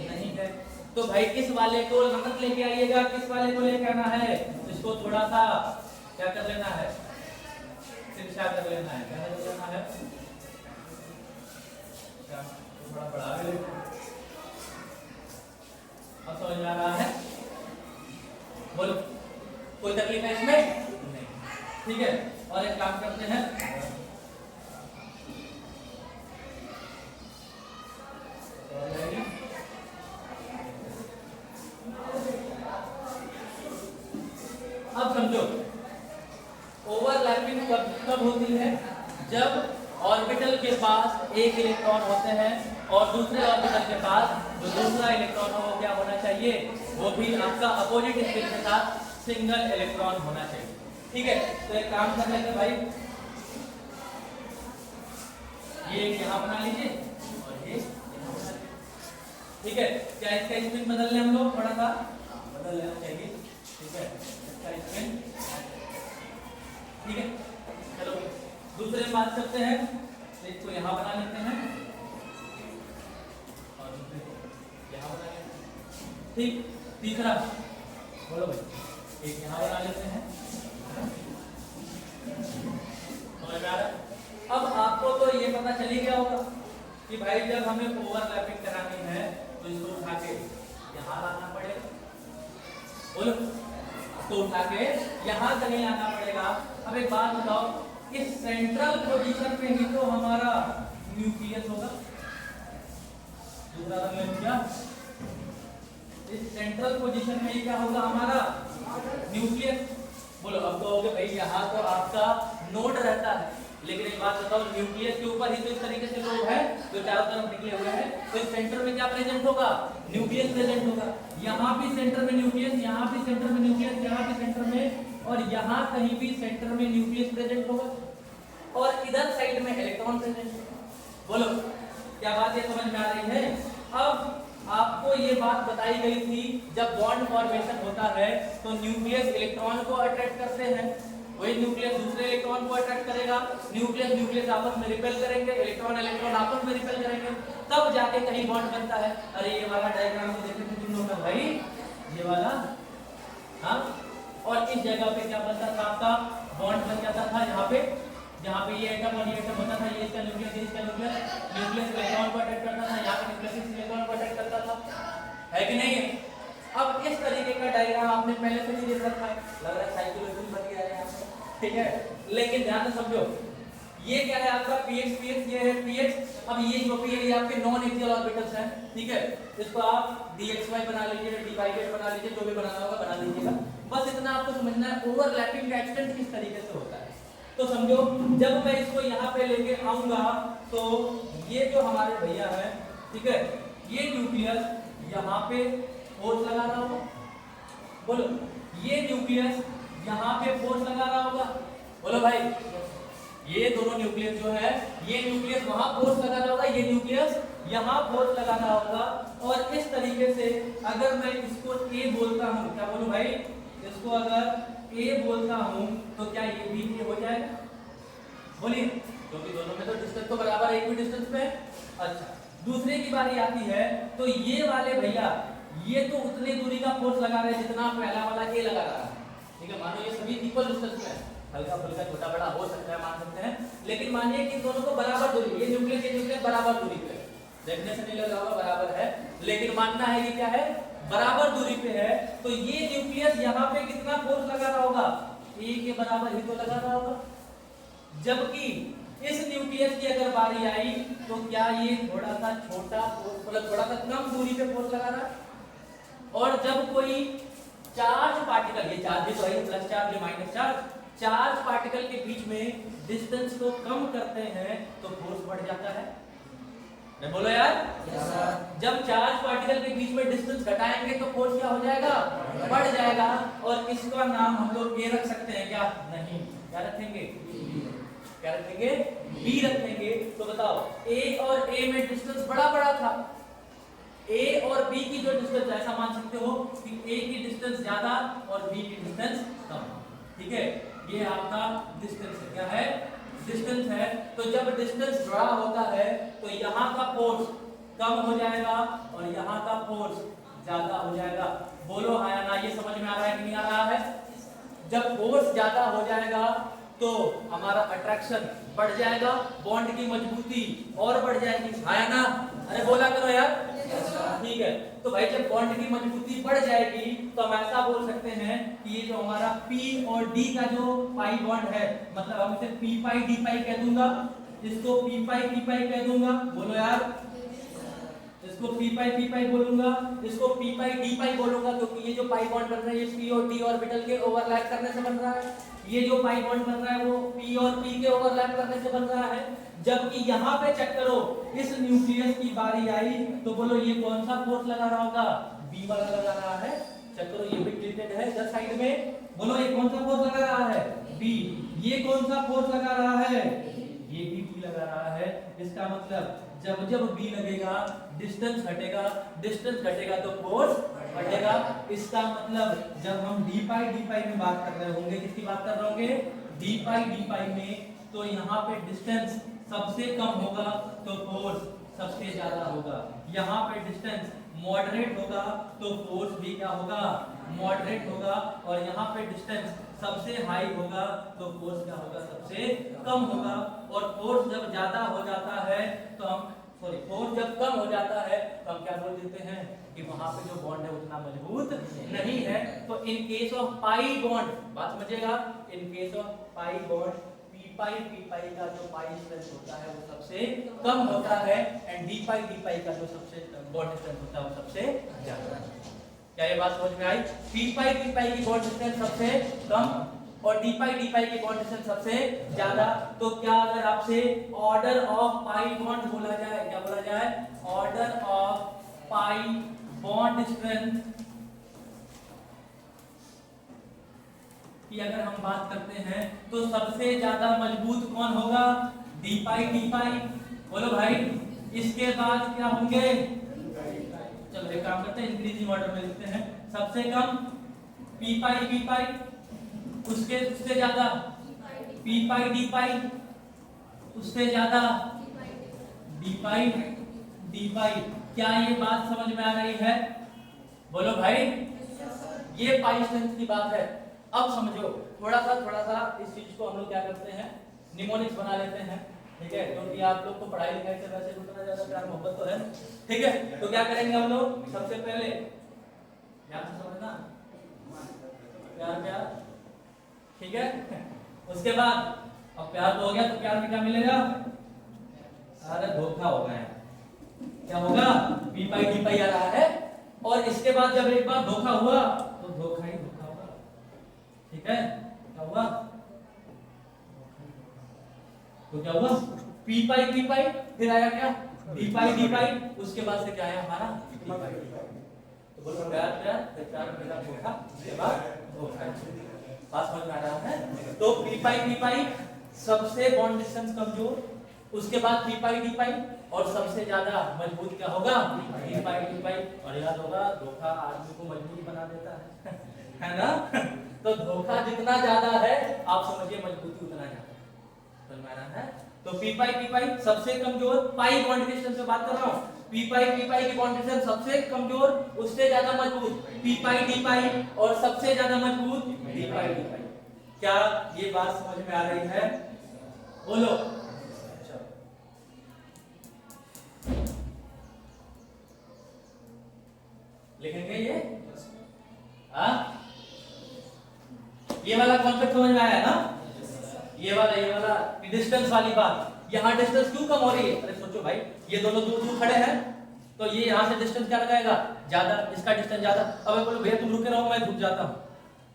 नहीं है। तो भाई इस वाले को नमक लेके आइएगा, किस वाले को लेके आना है? इसको थोड़ा सा क्या कर लेना है? तिरछा कर लेना है। क्या कर लेना है? क्या थोड़ा बढ़ा ले। अब समझ में आ रहा है? बोलो, कोई तकलीफ है इसमें? नहीं, ठीक है। और एक काम करते हैं, अब समझो ओवरलैपिंग कब होती है? जब ऑर्बिटल के पास एक इलेक्ट्रॉन होते हैं और दूसरे ऑर्बिटल के पास जो दूसरा इलेक्ट्रॉन हो वो क्या होना चाहिए? वो भी आपका अपोजिट स्पिन के साथ सिंगल इलेक्ट्रॉन होना चाहिए, ठीक है। तो एक काम कर लेते हैं भाई, ये यहाँ बना लीजिए और ये यहाँ बना लीजिए, ठीक है। क्या इसका स्पिन बदल लें हम लोग? थोड़ा सा बदल लेना चाहिए, ठीक है। इसका स्पिन, ठीक है। चलो दूसरे बात करते हैं, इसको यहाँ बना लेते हैं और दूसरे को यहाँ बना लेते हैं, ठीक। तीसरा बोलो भाई, एक यहाँ बना लेते हैं। समझ में आ रहा है? अब आपको तो ये पता चल ही गया होगा कि भाई जब हमें ओवरलैपिंग करानी है तो इसको उठा के यहाँ लाना पड़ेगा, बोलो, तो उठा के यहाँ कहीं लाना पड़ेगा। अब एक बात बताओ, इस सेंट्रल पोजीशन में ही तो हमारा न्यूक्लियस होगा। दूसरा रंग क्या? इस सेंट्रल पोजीशन में ही क्या होगा? हमारा न्यूक्लियस। बोलो, अब कहोगे भाई यहाँ तो आपका नोड रहता है, लेकिन एक बात बताओ, न्यूक्लियस के ऊपर ही तो इस तरीके से लोब है जो चारों तरफ निकले हुए हैं, तो इस सेंटर में क्या प्रेजेंट होगा? न्यूक्लियस प्रेजेंट होगा। यहाँ भी सेंटर में न्यूक्लियस, यहाँ भी सेंटर में न्यूक्लियस, यहाँ भी सेंटर में, और यहाँ कहीं भी सेंटर में न्यूक्लियस प्रेजेंट होगा, और इधर साइड में इलेक्ट्रॉन प्रेजेंट होगा। बोलो, क्या बात ये समझ में आ रही है? अब आपको ये बात बताई गई थी, जब बॉन्ड फॉर्मेशन होता है तो न्यूक्लियस इलेक्ट्रॉन को अट्रैक्ट करते हैं, वही न्यूक्लियस दूसरे इलेक्ट्रॉन को अट्रैक्ट करेगा, न्यूक्लियस न्यूक्लियस आपस में रिपेल करेंगे, इलेक्ट्रॉन इलेक्ट्रॉन आपस में रिपेल करेंगे, तब जाके कहीं बॉन्ड बनता है। अरे ये वाला डायग्राम को देखे थे तुम लोग ना भाई, ये वाला, हाँ। और इस जगह पे क्या बनता था? आपका बॉन्ड बन जाता था यहाँ पे, जहाँ पे ये एटम और ये एटम होता था, ये इसका न्यूक्लियस, ये इसका न्यूक्लियस, न्यूक्लियस इलेक्ट्रॉन को अट्रैक्ट करता था, यहाँ पे न्यूक्लियस इलेक्ट्रॉन को अट्रैक्ट करता था, है कि नहीं है? अब इस तरीके का डायग्राम आपने पहले से नहीं देख रखा है, लग रहा है साइकिल बन गया है यहाँ पे, ठीक है। लेकिन ध्यान से समझो, ये क्या है आपका px px, ये है px। अब ये जो भी है ये आपके नॉन एक्सियल ऑर्बिटल्स हैं, ठीक है। इसको आप dxy बना लीजिए, dy बना लीजिए, जो भी बनाना होगा बना लीजिएगा। बस इतना आपको समझना है ओवरलैपिंग का एक्सटेंट किस तरीके से होता है। तो समझो, जब मैं इसको यहाँ पे लेके आऊंगा तो ये जो हमारे भैया है, ठीक है, ये न्यूक्लियस यहाँ पे फोर्स लगा रहा होगा, बोलो। ये न्यूक्लियस यहाँ पे फोर्स लगा रहा होगा, बोलो भाई। ये दोनों न्यूक्लियस जो है, ये न्यूक्लियस वहां फोर्स लगा रहा होगा, ये न्यूक्लियस यहाँ फोर्स लगा रहा होगा। और इस तरीके से अगर मैं इसको A बोलता हूँ, क्या बोलूं भाई, इसको अगर A बोलता हूँ तो क्या ये भी A हो जाएगा, बोलिए, क्योंकि दोनों में तो डिस्टेंस तो बराबर है, एक भी डिस्टेंस पे। अच्छा, दूसरे की बारी आती है तो ये वाले भैया ये तो उतनी दूरी का फोर्स लगा रहे हैं जितना पहला वाला A लगा रहा है, ठीक है। मानो ये सभी इक्वल डिस्टेंस में है, हल्का फुल्का छोटा बड़ा हो सकता है, मान सकते हैं, लेकिन मानिए कि दोनों को बराबर दूरी, ये न्यूक्लियस बराबर दूरी पे, देखने से नहीं लग रहा होगा बराबर है, लेकिन मानना है ये क्या है, बराबर दूरी पे है। तो ये न्यूक्लियस यहाँ पे कितना फोर्स लगा रहा होगा, A के बराबर ही तो लगा रहा होगा। जबकि इस न्यूक्लियस की अगर बारी आई तो क्या ये थोड़ा सा छोटा मतलब थोड़ा सा कम दूरी पे फोर्स लगा रहा है। और जब कोई चार्ज पार्टिकल, ये चार्ज भी तो है, प्लस चार्ज या माइनस चार्ज पार्टिकल के बीच में डिस्टेंस को कम करते हैं तो फोर्स बढ़ जाता है, मैं बोलो यार। जब चार्ज पार्टिकल के बीच में डिस्टेंस घटाएंगे तो फोर्स क्या हो जाएगा, बढ़ जाएगा। और इसका नाम हम लोग ये रख सकते हैं, क्या नहीं, क्या रखेंगे, क्या रखेंगे, बी रखेंगे। तो बताओ, A और A में डिस्टेंस बड़ा बड़ा था, A और B की जो डिस्टेंस, ऐसा मान सकते हो कि A की डिस्टेंस ज्यादा और B की डिस्टेंस कम, ठीक है। ये आपका डिस्टेंस है, क्या है, डिस्टेंस है। तो जब डिस्टेंस बड़ा होता है तो यहाँ का फोर्स कम हो जाएगा और यहाँ का फोर्स ज्यादा हो जाएगा। बोलो हाँ या ना, ये समझ में आ रहा है कि नहीं आ रहा है। जब फोर्स ज्यादा हो जाएगा तो हमारा अट्रैक्शन बढ़ जाएगा, बॉन्ड की मजबूती और बढ़ जाएगी, हाँ या ना, अरे बोला करो यार, ठीक है। तो भाई जब बॉन्ड की मजबूती बढ़ जाएगी तो हम ऐसा बोल सकते हैं कि ये जो हमारा P और D का जो पाई बॉन्ड है, मतलब हम इसे P पाई D पाई कह दूंगा, इसको P पाई P पाई कह दूंगा, बोलो यार, इसको P पाई बोलूंगा, इसको P पाई D पाई बोलूंगा, क्योंकि ये जो पाई बॉन्ड बन रहा है ये P और D ऑर्बिटल के ओवरलैप करने से बन रहा है। ये जो पाई बॉन्ड बन रहा है वो P और P के ओवरलैप करने से बन रहा है। जबकि यहाँ पे चेक करो, इस न्यूक्लियस की बारी आई तो बोलो ये कौन सा फोर्स लगा रहा होगा, B वाला लगा रहा है। चेक करो, ये भी ट्रीटेड है इधर साइड में, बोलो ये कौन सा फोर्स लगा रहा है, B। ये कौन सा फोर्स लगा रहा है, ये भी B लगा रहा है। इसका मतलब जब जब B लगेगा डिस्टेंस घटेगा तो फोर्स बढ़ेगा। इसका मतलब जब हम d पाई में बात कर रहे होंगे, किसकी बात कर रहे होंगे, d पाई में, तो यहाँ पे डिस्टेंस सबसे कम होगा तो फोर्स सबसे ज्यादा होगा। यहाँ पे डिस्टेंस मॉडरेट होगा तो फोर्स भी क्या होगा, मॉडरेट होगा। और यहाँ पे डिस्टेंस सबसे हाई होगा तो फोर्स क्या होगा, सबसे कम होगा। और फोर्स जब ज्यादा हो जाता है तो हम फोर्स जब कम हो जाता है तो हम क्या बोल देते हैं कि वहां पे जो बॉन्ड है उतना मजबूत नहीं है। तो in case of pi bond, बात समझिएगा, in case of pi bond p pi का जो पाई स्ट्रेंथ होता है वो सबसे कम होता है, एंड डी पाई का जो सबसे बॉन्ड स्ट्रेंथ होता है वो सबसे ज्यादा। क्या ये बात समझ में आई? पी पाई की बॉन्ड स्ट्रेंथ सबसे कम और डी पाई की बॉन्ड स्ट्रेंथ सबसे ज्यादा। तो क्या अगर आपसे ऑर्डर ऑफ पाई बॉन्ड बोला जाए, क्या बोला जाए, order of pi bond strength कि अगर हम बात करते हैं तो सबसे ज्यादा मजबूत कौन होगा, डी पाई बोलो भाई। इसके बाद क्या होंगे, चलो एक काम करते हैं, इंक्रीजिंग ऑर्डर में लिखते हैं। सबसे कम पी पाई, उससे ज्यादा पी पाई, उससे ज्यादा डी पाई। क्या ये बात समझ में आ रही है, बोलो भाई। ये पाई स्ट्रेंथ की बात है। अब समझो, थोड़ा सा इस चीज को हम लोग क्या करते हैं, निमोनिक्स बना लेते हैं, ठीक है, क्योंकि आप लोग तो पढ़ाई लिखाई से वैसे उतना ज्यादा प्यार मोहब्बत तो है, ठीक है। तो क्या करेंगे हम लोग, सबसे पहले ध्यान से समझना, प्यार प्यार, ठीक है। उसके बाद अब प्यार तो हो गया, तो प्यार में क्या मिलेगा? अरे धोखा होगा यार, क्या होगा? पी पाई डी पाई आ रहा है, और इसके बाद जब एक बार धोखा हुआ तो धोखा ही धोखा होगा, ठीक है। क्या हुआ? तो क्या हुआ? पी पाई, फिर आया क्या? डी पाई, उसके बाद से क्या आया हमारा? तो बोलो प्यार प्यार, फिर प्यार मेरा धोखा, उसके बाद धोखा। बात समझ में आ रहा है? तो पी पाई सबसे बॉन्ड डिस्टेंस कमजोर, उसके बाद पी पाई डी पाई, और सबसे ज्यादा मजबूत क्या होगा? डी पाई। और याद होगा धोखा आदमी को मजबूत बना देता है ना? तो धोखा जितना ज्यादा है आप समझिए मजबूती उतना ज्यादा है। समझ में आ रहा है? तो पी पाई सबसे कमजोर, पाई बॉन्ड डिस्टेंस से बात कर रहा हूं, पी पाई की बॉन्ड डिस्टेंस सबसे कमजोर, उससे ज्यादा मजबूत पी पाई, और सबसे ज्यादा मजबूत डी पाई। क्या ये बात समझ में आ रही है? बोलो। लिखेंगे ये? ये वाला कॉन्सेप्ट समझ में आया ना? ये वाला डिस्टेंस वाली बात, यहाँ डिस्टेंस क्यों कम हो रही है? अरे सोचो भाई, ये दोनों दूर दूर खड़े हैं, तो ये यहाँ से डिस्टेंस क्या लगाएगा? ज्यादा, इसका डिस्टेंस ज्यादा। अब बोलो भैया तुम रुके रहो, मैं झुक जाता हूँ।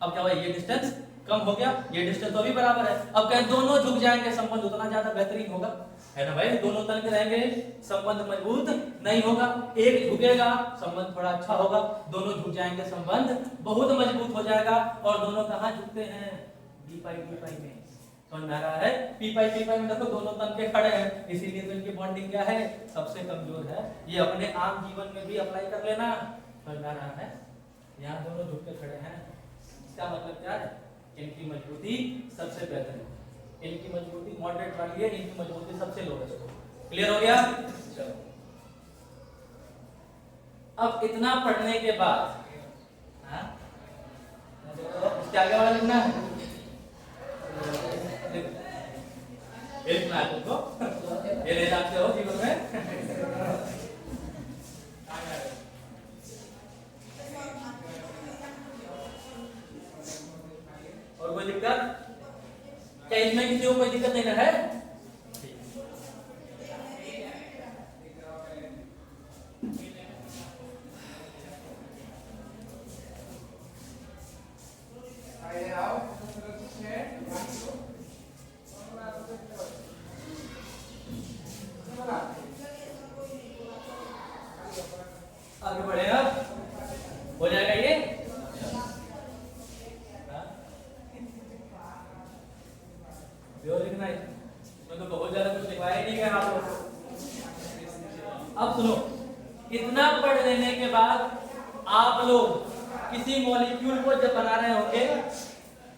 अब क्या हुआ? ये डिस्टेंस कम हो गया, ये डिस्टेंस तो अभी बराबर है। अब कहें दोनों झुक जाएंगे, संबंध उतना ज्यादा बेहतरीन होगा, है ना भाई? दोनों तल के रहेंगे, संबंध मजबूत नहीं होगा। एक झुकेगा, संबंध थोड़ा अच्छा होगा, दोनों झुक जाएंगे, संबंध बहुत मजबूत हो जाएगा। और दोनों कहाँ झुकते हैं? डी पाई में। समझ में आ रहा है? पी पाई में देखो दोनों तल के खड़े हैं, इसीलिए तो इनकी बॉन्डिंग क्या है? सबसे कमजोर है। ये अपने आम जीवन में भी अप्लाई कर लेना। समझ में आ रहा है? यहाँ दोनों झुक के खड़े हैं, इसका मतलब क्या है? इनकी मजबूती सबसे बेहतर है, इनकी मजबूती मॉडरेट वाली है, इनकी मजबूती सबसे लोएस्ट है। क्लियर हो गया? चलो अब इतना पढ़ने के बाद इसके आगे वाला लिखना है, लिखना है तुमको, ये ले जाते हो जीवन में। और कोई दिक्कत? क्या इसमें किसी को कोई दिक्कत नहीं है? आगे बढ़े, अब हो जाएगा ये। लिखना है, तो बहुत ज्यादा कुछ लिखवाया ही नहीं गया आप लोग। अब सुनो, इतना पढ़ लेने के बाद आप लोग किसी मॉलिक्यूल को जब बना रहे होंगे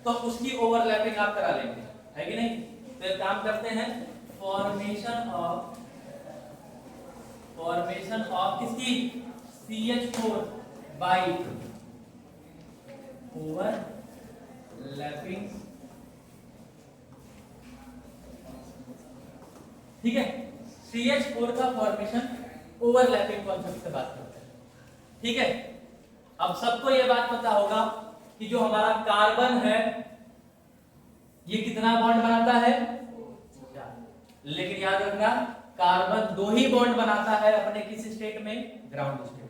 तो उसकी ओवरलैपिंग आप करा लेंगे, है कि नहीं? तो एक काम करते हैं, फॉर्मेशन ऑफ किसकी? CH4 बाई ओवरलैपिंग, ठीक है? CH4 का फॉर्मेशन ओवरलैपिंग कॉन्सेप्ट से बात करते हैं, ठीक है? अब सबको यह बात पता होगा कि जो हमारा कार्बन है ये कितना बॉन्ड बनाता है? लेकिन याद रखना, कार्बन 2 ही बॉन्ड बनाता है अपने किस स्टेट में? Ground state.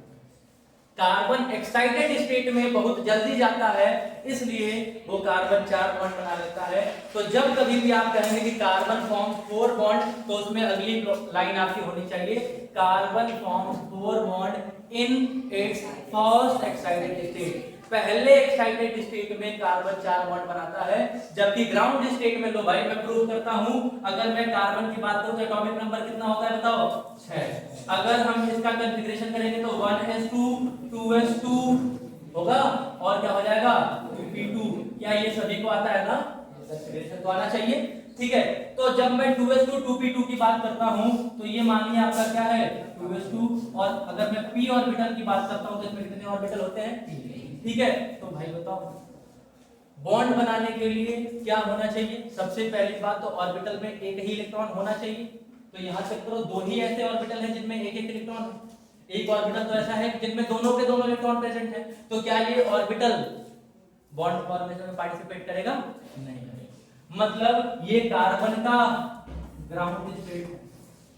Carbon excited state में बहुत जल्दी जाता है, इसलिए वो कार्बन 4 बॉन्ड बना लेता है। तो जब कभी भी आप कहेंगे कि कार्बन फॉर्म्स 4 बॉन्ड, तो उसमें अगली लाइन आपकी होनी चाहिए, carbon forms 4 bond in its first excited state. पहले एक्साइटेड स्टेट में कार्बन 4 बॉन्ड बनाता है, जबकि ग्राउंड स्टेट में, लो भाई मैं प्रूव करता हूं, अगर मैं कार्बन की बात करूं तो एटॉमिक नंबर कितना होता है बताओ? 6। अगर हम इसका कॉन्फ़िगरेशन करेंगे तो 1s2 2s2 होगा, और क्या हो जाएगा? 2p2। क्या ये सभी को आता है ना? कॉन्फ़िगरेशन तो आना चाहिए, ठीक है? तो जब मैं 2s2 2p2 की बात करता हूं तो ये मानिए आपका क्या है? 2s2। और अगर मैं p ऑर्बिटल की बात करता हूं तो इसमें कितने ऑर्बिटल होते हैं? ठीक है? तो भाई बताओ, बॉन्ड बनाने के लिए क्या होना चाहिए? सबसे पहली बात तो ऑर्बिटल में एक ही इलेक्ट्रॉन होना चाहिए। तो यहां चेक करो, 2 ही ऐसे ऑर्बिटल हैं जिनमें एक एक इलेक्ट्रॉन है, एक ऑर्बिटल तो ऐसा है जिनमें दोनों के दोनों इलेक्ट्रॉन प्रेजेंट है, तो क्या ये ऑर्बिटल बॉन्ड फॉर्मेशन में पार्टिसिपेट करेगा? नहीं करेगा। मतलब ये कार्बन का ग्राउंड स्टेट है,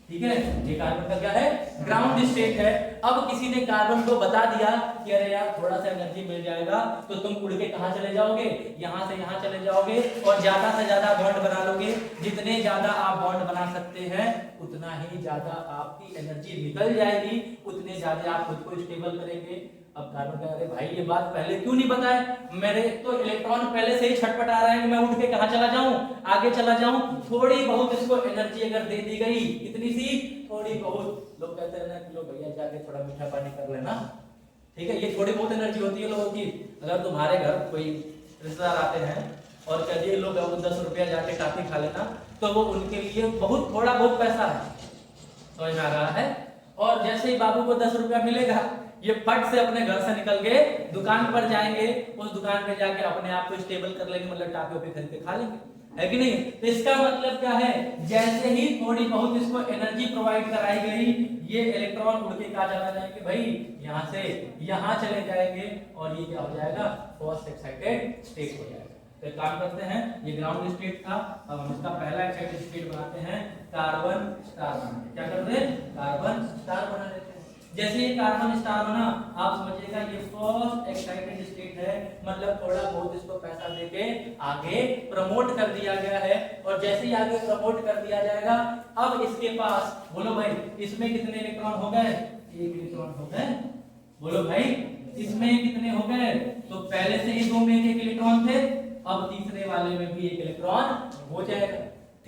ठीक है, ये कार्बन का क्या है? ग्राउंड स्टेट है। अब किसी ने कार्बन को बता दिया कि अरे यार थोड़ा सा एनर्जी मिल जाएगा तो तुम उड़ के कहां चले जाओगे? यहां से यहां चले जाओगे और ज्यादा से ज्यादा बॉन्ड बना लोगे। जितने ज्यादा आप बॉन्ड बना सकते हैं उतना ही ज्यादा आपकी एनर्जी निकल जाएगी, उतने ज्यादा आप खुद को स्टेबल करेंगे। अब कार्बन कह रहे भाई ये बात पहले क्यों नहीं बताए? मेरे तो इलेक्ट्रॉन पहले से ही छटपटा रहा है कि मैं उठ के कहां चला जाऊं, आगे चला जाऊं। थोड़ी बहुत इसको एनर्जी अगर दे दी गई, इतनी सी थोड़ी बहुत, लोग कहते हैं ना कि लो भैया जाके थोड़ा मीठा पानी कर लेना, ठीक है, ये थोड़ी बहुत एनर्जी होती है लोगों की। अगर तुम्हारे घर कोई रिश्तेदार आते हैं और कह दिए लोग 10 रुपया जाके टाफी खा लेना, तो वो उनके लिए बहुत थोड़ा बहुत पैसा है, समझ में आ रहा है। और जैसे ही बाबू को 10 रुपया मिलेगा, ये फट से अपने घर से निकल के दुकान पर जाएंगे, उस दुकान पे जाके अपने आप को स्टेबल कर लेंगे, मतलब टाफी वाफी खरीद के खा लेंगे, है कि नहीं? तो इसका मतलब क्या है? जैसे ही थोड़ी बहुत इसको एनर्जी प्रोवाइड कराई गई, ये इलेक्ट्रॉन उड़ के कहां चला जाएंगे भाई? यहां से यहां चले जाएंगे और ये क्या हो जाएगा? फर्स्ट एक्साइटेड स्टेट हो जाएगा। तो काम करते हैं, ये ग्राउंड स्टेट था, अब हम इसका पहला एक्साइटेड स्टेट बनाते हैं, कार्बन स्टार बनाते हैं। क्या करते हैं? कार्बन स्टार बना लेते हैं। जैसे ये कार्बन स्टार बना, आप समझिएगा ये फर्स्ट एक्साइटेड स्टेट है, मतलब थोड़ा बहुत इसको पैसा देके आगे प्रमोट कर दिया गया है। और जैसे ही आगे प्रमोट कर दिया जाएगा, अब इसके पास, बोलो भाई इसमें कितने इलेक्ट्रॉन हो गए? एक इलेक्ट्रॉन हो गए। बोलो भाई इसमें कितने हो गए? तो पहले से ही दो में एक इलेक्ट्रॉन थे, अब तीसरे वाले में भी एक इलेक्ट्रॉन हो जाएगा,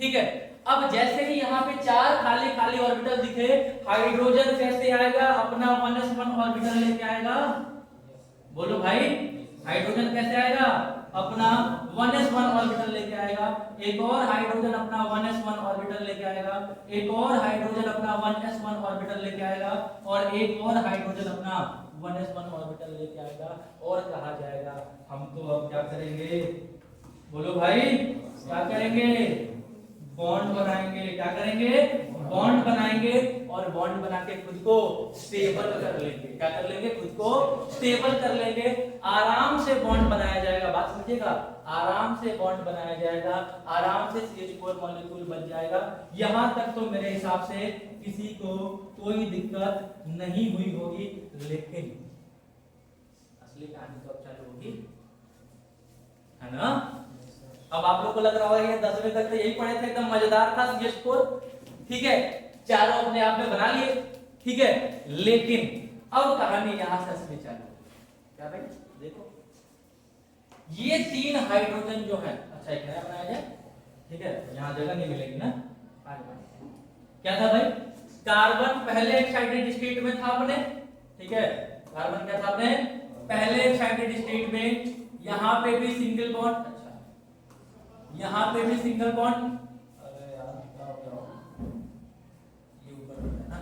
ठीक है। अब जैसे ही यहाँ पे चार खाली खाली ऑर्बिटल दिखे, हाइड्रोजन कैसे आएगा? अपना 1s1 ऑर्बिटल लेके आएगा। बोलो भाई हाइड्रोजन कैसे आएगा? अपना 1s1 ऑर्बिटल लेके आएगा। एक और हाइड्रोजन अपना 1s1 ऑर्बिटल लेके आएगा, एक और हाइड्रोजन अपना 1s1 ऑर्बिटल लेके आएगा, और एक और हाइड्रोजन अपना 1s1 ऑर्बिटल लेके आएगा। और कहा जाएगा हम तो अब क्या करेंगे? बोलो भाई क्या करेंगे? बॉन्ड बनाएंगे। क्या करेंगे? बॉन्ड बनाएंगे, और बॉन्ड बना के खुद को स्टेबल कर लेंगे। क्या कर लेंगे? खुद को स्टेबल कर लेंगे। आराम से बॉन्ड बनाया जाएगा, बात समझिएगा, आराम से बॉन्ड बनाया जाएगा, आराम से CH4 मॉलिक्यूल बन जाएगा। यहां तक तो मेरे हिसाब से किसी को कोई दिक्कत नहीं हुई होगी, लेकिन असली कहानी तो अब चालू होगी, है ना? अब आप लोग को लग रहा होगा ये 10वीं तक तो यही पढ़े थे, एकदम मजेदार था CH4, ठीक है, चारों अपने आप में बना लिए, ठीक है। लेकिन अब कहानी यहां से असली चालू। क्या भाई देखो, ये 3 हाइड्रोजन जो है, अच्छा एक नया बनाया जाए, ठीक है, यहां जगह नहीं मिलेगी ना, क्या था भाई? कार्बन पहले एक्साइटेड स्टेट में था अपने, ठीक है, कार्बन क्या था अपने पहले एक्साइटेड स्टेट में, यहां पे भी सिंगल बॉन्ड, यहां पे भी सिंगल बॉन्ड, अरे यार क्या हो गया, ये ऊपर है ना,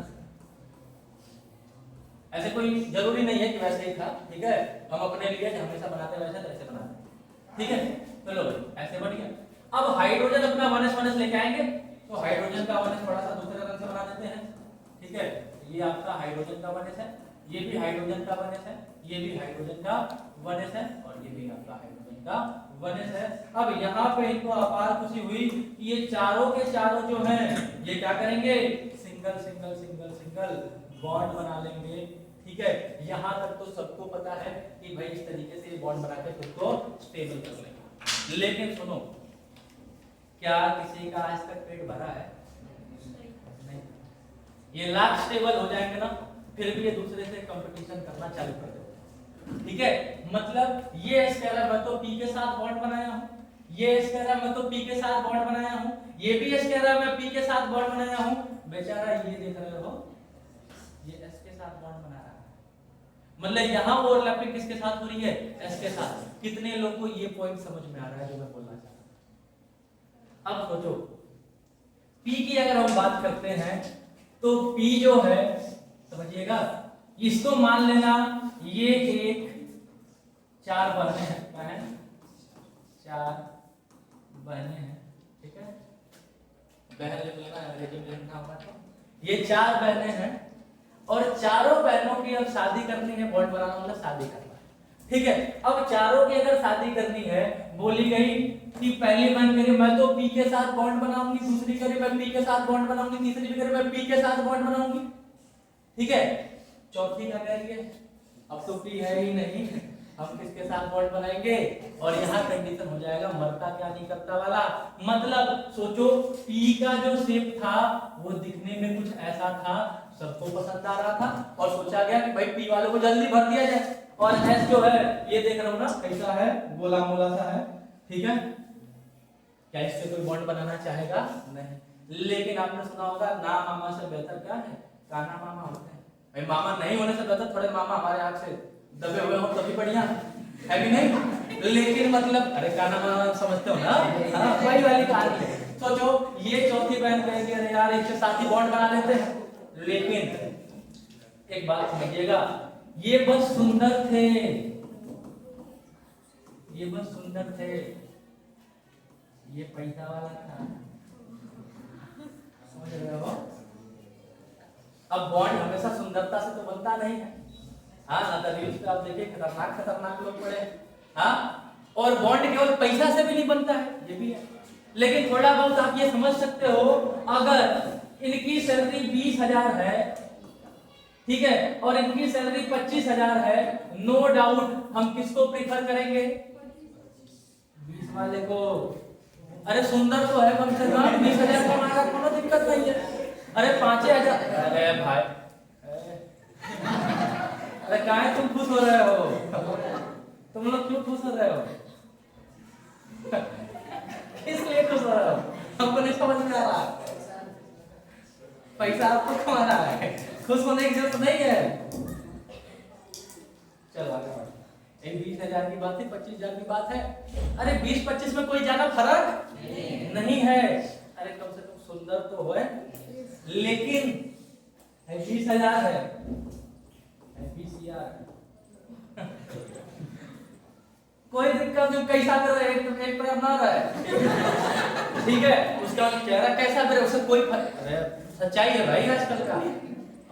ऐसे कोई जरूरी नहीं है कि वैसे ही था, ठीक है, हम अपने लिए हमेशा बनाते वैसे तो ऐसे बनाते, ठीक है। चलो ऐसे बन गया। अब हाइड्रोजन अपना 1s1s लेके आएंगे, तो हाइड्रोजन का 1s थोड़ा सा दूसरे रंग से बना देते हैं, ठीक है। ये आपका हाइड्रोजन का 1s है, ये भी हाइड्रोजन का 1s है, ये भी हाइड्रोजन का 1s है, और ये भी आपका हाइड्रोजन का 1s है। अब यहाँ पे इनको अपार खुशी हुई कि ये चारों के चारों जो हैं ये क्या करेंगे? Single single single single bond बना लेंगे, ठीक है। यहाँ तक तो सबको पता है कि भाई इस तरीके से बॉन्ड बना के खुद को स्टेबल कर लेंगे। लेकिन सुनो, क्या किसी का आज तक पेट भरा है? नहीं। ये लाख स्टेबल हो जाएंगे ना, फिर भी ये दूसरे से कंपटीशन करना चालू कर देते, ठीक है। मतलब ये S कह रहा है मैं तो P के साथ बॉन्ड बनाया हूं, ये S कह रहा है मैं तो P के साथ बॉन्ड बनाया हूं, ये भी S कह रहा है मैं P के साथ बॉन्ड बनाया हूं। बेचारा ये देख रहे हो, ये S के साथ बॉन्ड बना रहा है, मतलब यहां ओवरलैपिंग किसके साथ हो रही है? S के साथ। कितने लोगों को ये पॉइंट समझ में आ रहा है जो मैं बोलना चाहता हूं? अब सोचो, P की अगर हम बात करते हैं तो P जो है, समझिएगा, इसको मान लेना ये एक 4 बहनें हैं, 4 बहनें हैं, ठीक है, बहन लिख लेना, अंग्रेजी में लिखना होगा तो ये 4 बहनें हैं। और चारों बहनों की अब शादी करनी है, बॉन्ड बनाना मतलब शादी करना है, ठीक है। अब चारों की अगर शादी करनी है, बोली गई कि पहली बहन कह रही मैं तो पी के साथ बॉन्ड बनाऊंगी, दूसरी कह रही मैं पी के साथ बॉन्ड बनाऊंगी, तीसरी भी कह रही मैं पी के साथ बॉन्ड बनाऊंगी, ठीक है। चौथी क्या कह रही है, अब तो पी है ही नहीं, हम किसके साथ बॉन्ड बनाएंगे, और यहाँ कंडीशन हो जाएगा मरता क्या नहीं करता वाला। मतलब सोचो पी का जो शेप था वो दिखने में कुछ ऐसा था, सबको पसंद आ रहा था, और सोचा गया कि भाई पी वालों को जल्दी भर दिया जाए। और एस जो है ये देख रहा हूं ना कैसा है, गोला मोला सा है, ठीक है। क्या इससे कोई बॉन्ड बनाना चाहेगा? नहीं। लेकिन आपने सुना होगा ना मामा से बेहतर क्या है, काना मामा होते हैं। भाई मामा नहीं होने से बेहतर थोड़े मामा हमारे आंख से दबे हुए हो तभी बढ़िया है कि नहीं। लेकिन मतलब अरे काना मामा समझते हो ना, हाँ वही वाली कहानी है। सोचो ये चौथी बहन कहेगी अरे यार इससे साथ ही बॉन्ड बना लेते हैं। लेकिन एक बात समझिएगा, ये बस सुंदर थे, ये बस सुंदर थे, ये पैसा वाला था, समझ रहे हो। अब बॉन्ड हमेशा सुंदरता से तो बनता नहीं है, हाँ ना, तभी उस पर आप देखिए खतरनाक खतरनाक लोग पड़े, हाँ। और बॉन्ड केवल पैसा से भी नहीं बनता है, ये भी है। लेकिन थोड़ा बहुत आप ये समझ सकते हो, अगर इनकी सैलरी 20,000 है, ठीक है, और इनकी सैलरी 25,000 है, नो डाउट हम किसको प्रीफर करेंगे, 20 वाले को। अरे सुंदर तो है कम से कम, 20,000 कमाएगा, कोई दिक्कत नहीं है। अरे 5,000, अरे भाई अरे काहे तुम खुश हो रहे हो, तुम लोग क्यों खुश हो रहे हो, किस लिए खुश हो रहे हो, हमको नहीं समझ में आ रहा। पैसा आपको कमाना है, खुश होने की जरूरत नहीं है। चलो आगे बढ़ो। 20,000 की बात है, 25,000 की बात है। अरे 20-25 में कोई ज्यादा फर्क नहीं है। अरे कम से कम सुंदर तो है, लेकिन 20,000 है, 20,000 कोई दिक्कत नहीं, कैसा भी रहे, एक पैर ना रहे, ठीक है। उसका चेहरा कैसा भी रहे, उससे कोई सच्चाई है भाई आजकल का,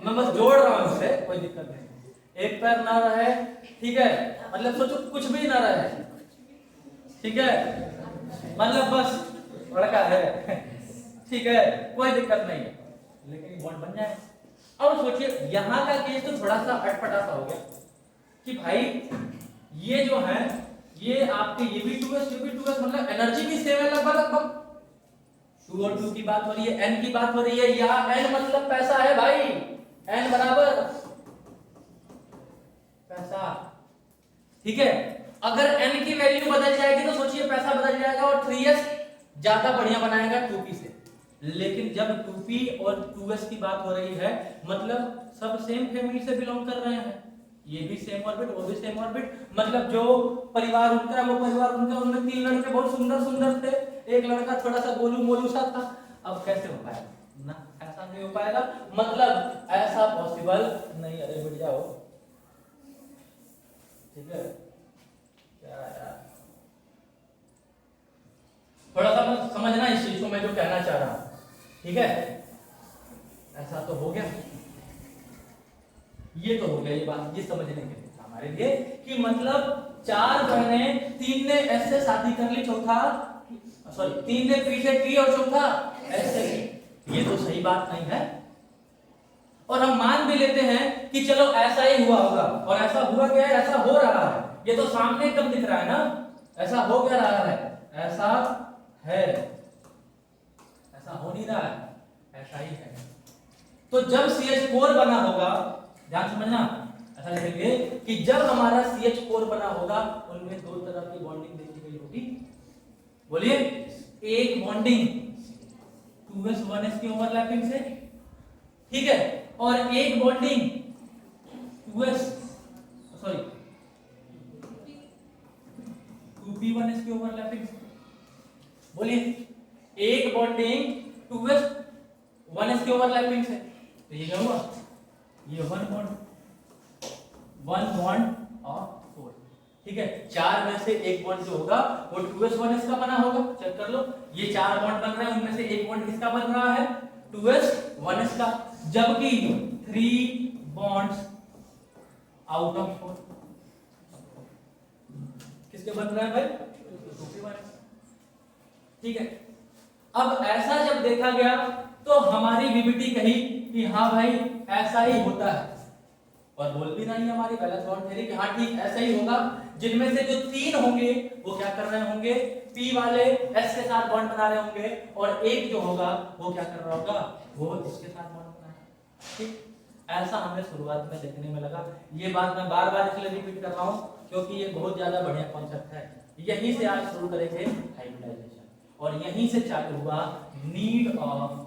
मैं बस जोड़ रहा हूं उससे, कोई दिक्कत नहीं। एक पैर ना रहे, ठीक है, मतलब सोचो कुछ भी ना रहे, ठीक है, मतलब बस लड़का है, ठीक है, कोई दिक्कत नहीं है, लेकिन बॉन्ड बन जाए। अब सोचिए यहाँ का केस तो थोड़ा सा अटपटा सा हो गया कि भाई ये जो है ये आपके ये भी 2s ये भी 2s, मतलब एनर्जी भी सेम है लगभग लगभग। 2 और 2 की बात हो रही है, n की बात हो रही है, यहाँ n मतलब पैसा है भाई, n बराबर पैसा, ठीक है। अगर n की वैल्यू बदल जाएगी तो सोचिए पैसा बदल जाएगा, और 3s ज्यादा बढ़िया बनाएगा 2p से। लेकिन जब 2p और 2s की बात हो रही है, मतलब सब सेम फैमिली से बिलोंग कर रहे हैं, ये भी सेम ऑर्बिट वो भी सेम ऑर्बिट, मतलब जो परिवार उनका वो परिवार उनका, उनमें 3 लड़के बहुत सुंदर सुंदर थे, एक लड़का थोड़ा सा गोलू मोलू सा था। अब कैसे हो पाएगा ना, ऐसा नहीं हो पाएगा, मतलब ऐसा पॉसिबल नहीं। अरे बढ़िया हो, ठीक है, क्या यार थोड़ा सा समझना इस चीज को, मैं जो कहना चाह रहा हूं, ठीक है। ऐसा तो हो गया, ये तो हो गया, ये बात ये समझने के लिए हमारे लिए कि मतलब 4 बहनें, 3 ने एस से शादी कर ली, चौथा सॉरी 3 ने पी से की और चौथा एस से की, ये तो सही बात नहीं है। और हम मान भी लेते हैं कि चलो ऐसा ही हुआ होगा, और ऐसा हुआ क्या है, ऐसा हो रहा है, ये तो सामने एकदम दिख रहा है ना, ऐसा हो क्या रहा है, ऐसा है, ऐसा हो नहीं रहा है, ऐसा ही है। तो जब CH4 बना होगा, ध्यान समझना, ऐसा लिखेंगे कि जब हमारा CH4 बना होगा, उनमें 2 तरह की बॉन्डिंग देखी गई होगी। बोलिए, एक बॉन्डिंग 2s 1s की ओवरलैपिंग से, ठीक है, और एक बॉन्डिंग 2p 1s की ओवरलैपिंग से। बोलिए, एक बॉन्डिंग 2s 1s की ओवरलैपिंग से, तो ये क्या हुआ, ये 1 बॉन्ड और 4, ठीक है। 4 में से एक बॉन्ड जो होगा वो 2s 1s का बना होगा, चेक कर लो, ये 4 बॉन्ड बन रहे हैं, उनमें से एक बॉन्ड किसका बन रहा है, 2s 1s का, जबकि 3 बॉन्ड्स आउट ऑफ 4। किसके बन रहे हैं भाई? 2p1। ठीक है, अब ऐसा जब देखा गया तो हमारी बीबीटी कही कि हाँ भाई ऐसा ही होता है, और बोल भी नहीं हमारी बैलेंस बॉन्ड थ्योरी कि हाँ ठीक ऐसा ही होगा। जिनमें से जो 3 होंगे वो क्या कर रहे होंगे? p वाले s के साथ बॉन्ड बना रहे होंगे, और एक जो होगा वो क्या कर रहा होगा? वो इसके साथ बॉन्ड बना रहा है। ठीक, ऐसा हमें शुरुआत में देखने में लगा। ये बात मैं बार बार इसलिए रिपीट कर रहा हूँ क्योंकि ये बहुत ज्यादा बढ़िया कॉन्सेप्ट है। यहीं से आज शुरू करेंगे हाइब्रिडाइजेशन, और यहीं से चालू हुआ नीड ऑफ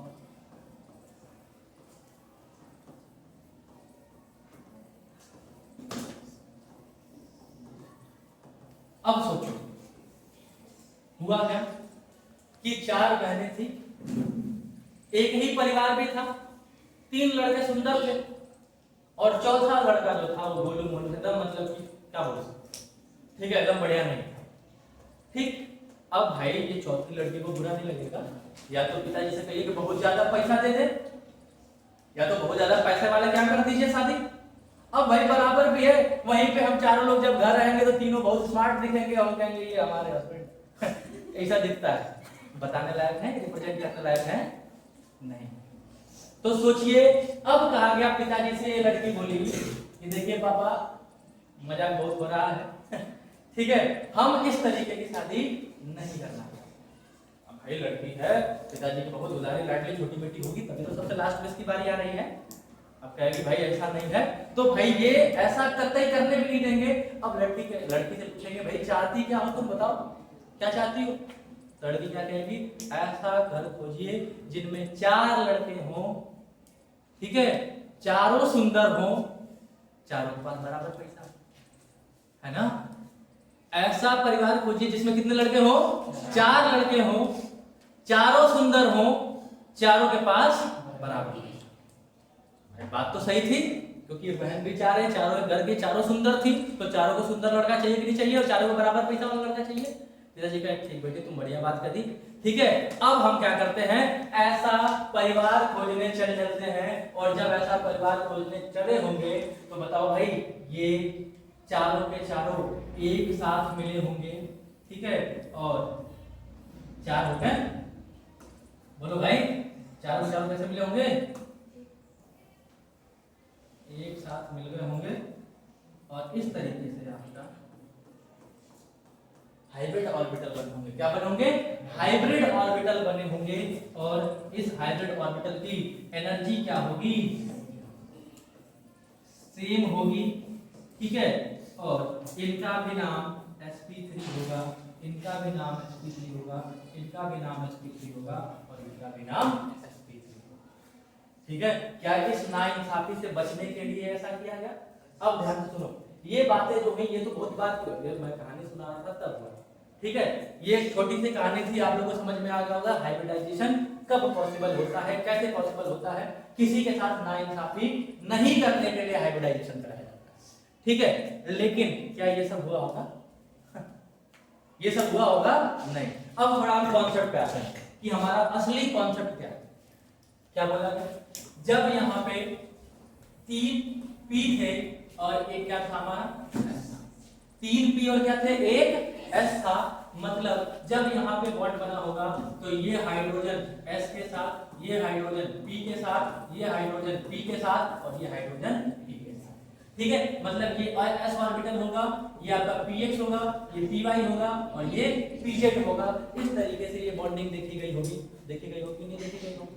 अब सोचो हुआ क्या कि 4 बहनें थी, एक ही परिवार भी था, 3 लड़के सुंदर थे, और चौथा लड़का जो था वो गोलू मोलू एकदम मतलब कि क्या बोल सकते, ठीक है, एकदम बढ़िया नहीं था। ठीक, अब भाई ये चौथी लड़की को बुरा नहीं लगेगा, या तो पिताजी से कहिए कि बहुत ज्यादा पैसा दे दे, या तो बहुत ज्यादा पैसे वाले क्या कर दीजिए शादी। अब भाई बराबर भी है, वहीं पे हम चारों लोग जब घर रहेंगे तो तीनों बहुत स्मार्ट दिखेंगे, हम कहेंगे ये हमारे हस्बैंड ऐसा दिखता है। बताने लायक है, रिप्रेजेंट करने लायक है नहीं। तो सोचिए, अब कहा गया पिताजी से, ये लड़की बोली कि देखिए पापा मजाक बहुत हो रहा है ठीक है, हम इस तरीके की शादी नहीं करना। अब भाई लड़की है, पिताजी की बहुत उदारी लाडली छोटी बेटी होगी, तभी तो सबसे लास्ट में इसकी बारी आ रही है। अब कहेगी भाई ऐसा नहीं है, तो भाई ये ऐसा कतई करने भी नहीं देंगे। अब लड़की से पूछेंगे भाई चाहती क्या हो, तुम बताओ क्या चाहती हो? लड़की क्या कहेगी? ऐसा घर खोजिए जिनमें 4 लड़के हों, ठीक है, चारों सुंदर हों, चारों के पास बराबर पैसा है ना। ऐसा परिवार खोजिए जिसमें कितने लड़के हों? 4 लड़के हों, चारों सुंदर हों, चारों के पास बराबर। बात तो सही थी, क्योंकि बहन भी 4 है, चारों घर की चारों सुंदर थी, तो चारों को सुंदर लड़का चाहिए कि नहीं चाहिए, और चारों को बराबर पैसा वाला लड़का चाहिए। पिताजी का ठीक बेटे तुम बढ़िया बात कर दी, ठीक है। अब हम क्या करते हैं, ऐसा परिवार खोजने चल चलते हैं, और जब ऐसा परिवार खोजने चले होंगे तो बताओ भाई ये चारों के चारों एक साथ मिले होंगे, ठीक है, और 4 हो गए, बोलो भाई चारों चारों कैसे मिले होंगे? एक साथ मिल गए होंगे, और इस तरीके से आपका हाइब्रिड ऑर्बिटल बने होंगे। क्या बने होंगे? हाइब्रिड ऑर्बिटल बने होंगे, और इस हाइब्रिड ऑर्बिटल की एनर्जी क्या होगी? सेम होगी, ठीक है, और इनका भी नाम sp3 होगा, इनका भी नाम sp3 होगा, इनका भी नाम sp3 होगा, और इनका भी नाम sp3 होगा, ठीक है। क्या इस नाइंसाफी से बचने के लिए ऐसा किया गया? अब ध्यान से सुनो, ये बातें जो है ये तो बहुत बात मैं कहानी सुना रहा था तब हुआ, ठीक है। ये एक छोटी सी कहानी थी, आप लोगों को समझ में आ गया होगा हाइब्रिडाइजेशन कब पॉसिबल होता है, कैसे पॉसिबल होता है। किसी के साथ नाइंसाफी नहीं करने के लिए हाइब्रिडाइजेशन कराया जाता है, ठीक है। लेकिन क्या ये सब हुआ होगा? ये सब हुआ होगा? नहीं। अब थोड़ा हम कॉन्सेप्ट पे आते हैं कि हमारा असली कॉन्सेप्ट क्या है। क्या बोला गया? जब यहाँ पे 3 p थे और एक क्या था हमारा s था, 3 p और क्या थे, एक s था। मतलब जब यहाँ पे बॉन्ड बना होगा तो ये हाइड्रोजन s के साथ, ये हाइड्रोजन p के साथ, ये हाइड्रोजन p के साथ, और ये हाइड्रोजन p के साथ, ठीक है। मतलब ये s ऑर्बिटल होगा, ये आपका px होगा, ये py होगा, और ये pz होगा। इस तरीके से ये बॉन्डिंग देखी गई होगी, नहीं देखी गई होगी।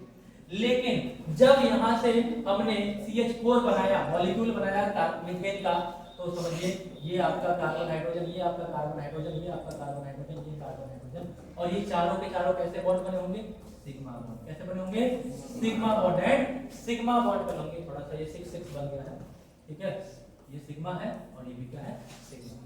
लेकिन जब यहाँ से हमने CH4 बनाया, मॉलिक्यूल बनाया मीथेन का, तो समझिए ये आपका कार्बन हाइड्रोजन, ये आपका कार्बन हाइड्रोजन, ये आपका कार्बन हाइड्रोजन, ये कार्बन हाइड्रोजन, और ये चारों के चारों कैसे बॉन्ड बने होंगे? Sigma bond. कैसे बने होंगे? Sigma bond and sigma bond बने होंगे। थोड़ा सा ये 6 बन गया है, ठीक है, ये सिग्मा है और ये भी क्या है? सिग्मा।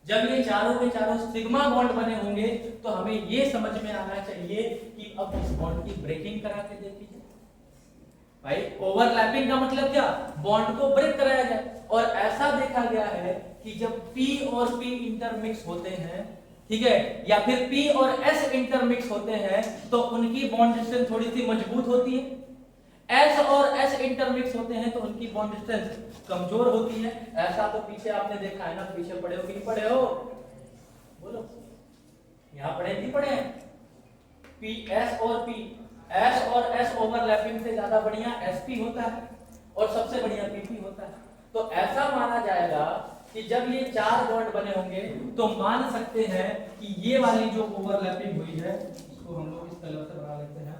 जब ये चारों के चारों सिग्मा बॉन्ड बने होंगे तो हमें ये समझ में आना चाहिए कि अब इस बॉन्ड की ब्रेकिंग करा के देखी जाए। भाई ओवरलैपिंग का मतलब क्या? बॉन्ड को ब्रेक कराया जाए। और ऐसा देखा गया है कि जब P और P इंटरमिक्स होते हैं, ठीक है, या फिर P और S इंटरमिक्स होते हैं, तो उनकी बॉन्ड डिस्टेंस थोड़ी सी मजबूत होती है। एस और एस इंटरमिक्स होते हैं तो उनकी बॉन्ड स्ट्रेंथ कमजोर होती है। ऐसा तो पीछे आपने देखा है ना, पीछे पढ़े हो कि नहीं पढ़े हो, बोलो, यहाँ पढ़े नहीं पढ़े हैं? पी एस और पी, एस और एस ओवरलैपिंग से ज्यादा बढ़िया एसपी होता है और सबसे बढ़िया पीपी होता है। तो ऐसा माना जाएगा कि जब ये चार बॉन्ड बने होंगे तो मान सकते हैं कि ये वाली जो ओवरलैपिंग हुई है, इसको हम लोग इस कलर से बना लेते हैं,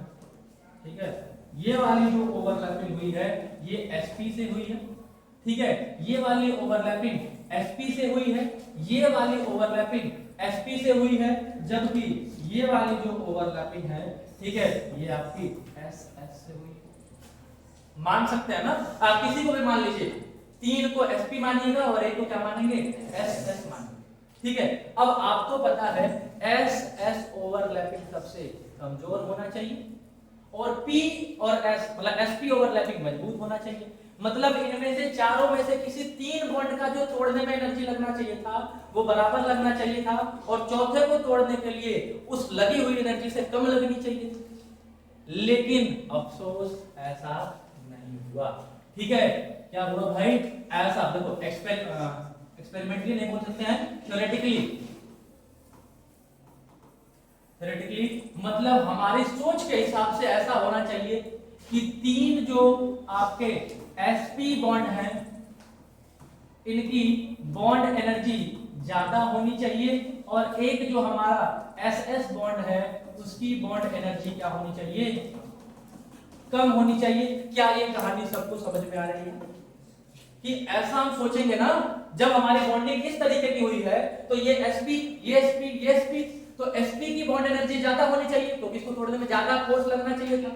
ठीक है, ये वाली जो ओवरलैपिंग हुई है ये एसपी से हुई है, ठीक है, ये वाली ओवरलैपिंग एसपी से हुई है, ये वाली ओवरलैपिंग एसपी से हुई है, जबकि ये वाली जो ओवरलैपिंग है, ठीक है, ये आपकी एस एस से हुई है। मान सकते हैं ना, आप किसी को भी मान लीजिए, तीन को एसपी मानिएगा और एक को क्या मानेंगे, एस एस मानेंगे, ठीक है। अब आपको पता है एस एस ओवरलैपिंग सबसे कमजोर होना चाहिए और पी और एस मतलब एसपी ओवरलैपिंग मजबूत होना चाहिए। मतलब इनमें से चारों में से किसी तीन बॉन्ड का जो तोड़ने में एनर्जी लगना चाहिए था वो बराबर लगना चाहिए था और चौथे को तोड़ने के लिए उस लगी हुई एनर्जी से कम लगनी चाहिए थी। लेकिन अफसोस ऐसा नहीं हुआ, ठीक है। क्या हुआ भाई, ऐसा देखो, एक्सपेरिमेंटली नहीं बोल सकते हैं, थ्योरेटिकली मतलब हमारी सोच के हिसाब से ऐसा होना चाहिए कि तीन जो आपके sp बॉन्ड हैं इनकी बॉन्ड एनर्जी ज्यादा होनी चाहिए और एक जो हमारा ss बॉन्ड है उसकी बॉन्ड एनर्जी क्या होनी चाहिए, कम होनी चाहिए। क्या ये कहानी सबको समझ में आ रही है कि ऐसा हम सोचेंगे ना, जब हमारी बॉन्डिंग इस तरीके की हुई है तो ये sp ये sp ये sp, तो sp की बॉन्ड एनर्जी ज्यादा होनी चाहिए तो इसको तोड़ने में ज्यादा फोर्स लगना चाहिए था,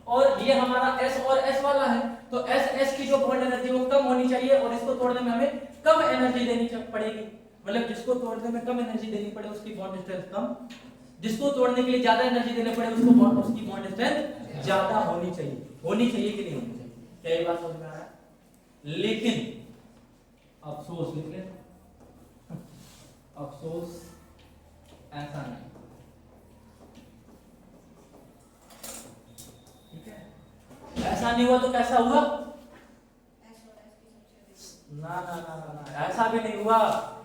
और ये हमारा s और s वाला है तो s की जो बॉन्ड एनर्जी वो कम होनी चाहिए और इसको तोड़ने में हमें कम एनर्जी देनी पड़ेगी। मतलब जिसको तोड़ने में कम एनर्जी देनी पड़े उसकी बॉन्ड स्ट्रेंथ कम, जिसको तोड़ने के लिए ज्यादा एनर्जी देने पड़े उसकी बॉन्ड स्ट्रेंथ ज्यादा होनी चाहिए कि नहीं होनी चाहिए। क्या ये बात समझ में आ रहा है? लेकिन अफसोस, लेकिन अफसोस ऐसा नहीं, ठीक है। ऐसा नहीं हुआ तो कैसा हुआ, ना ना ना ना ना, ऐसा भी नहीं हुआ।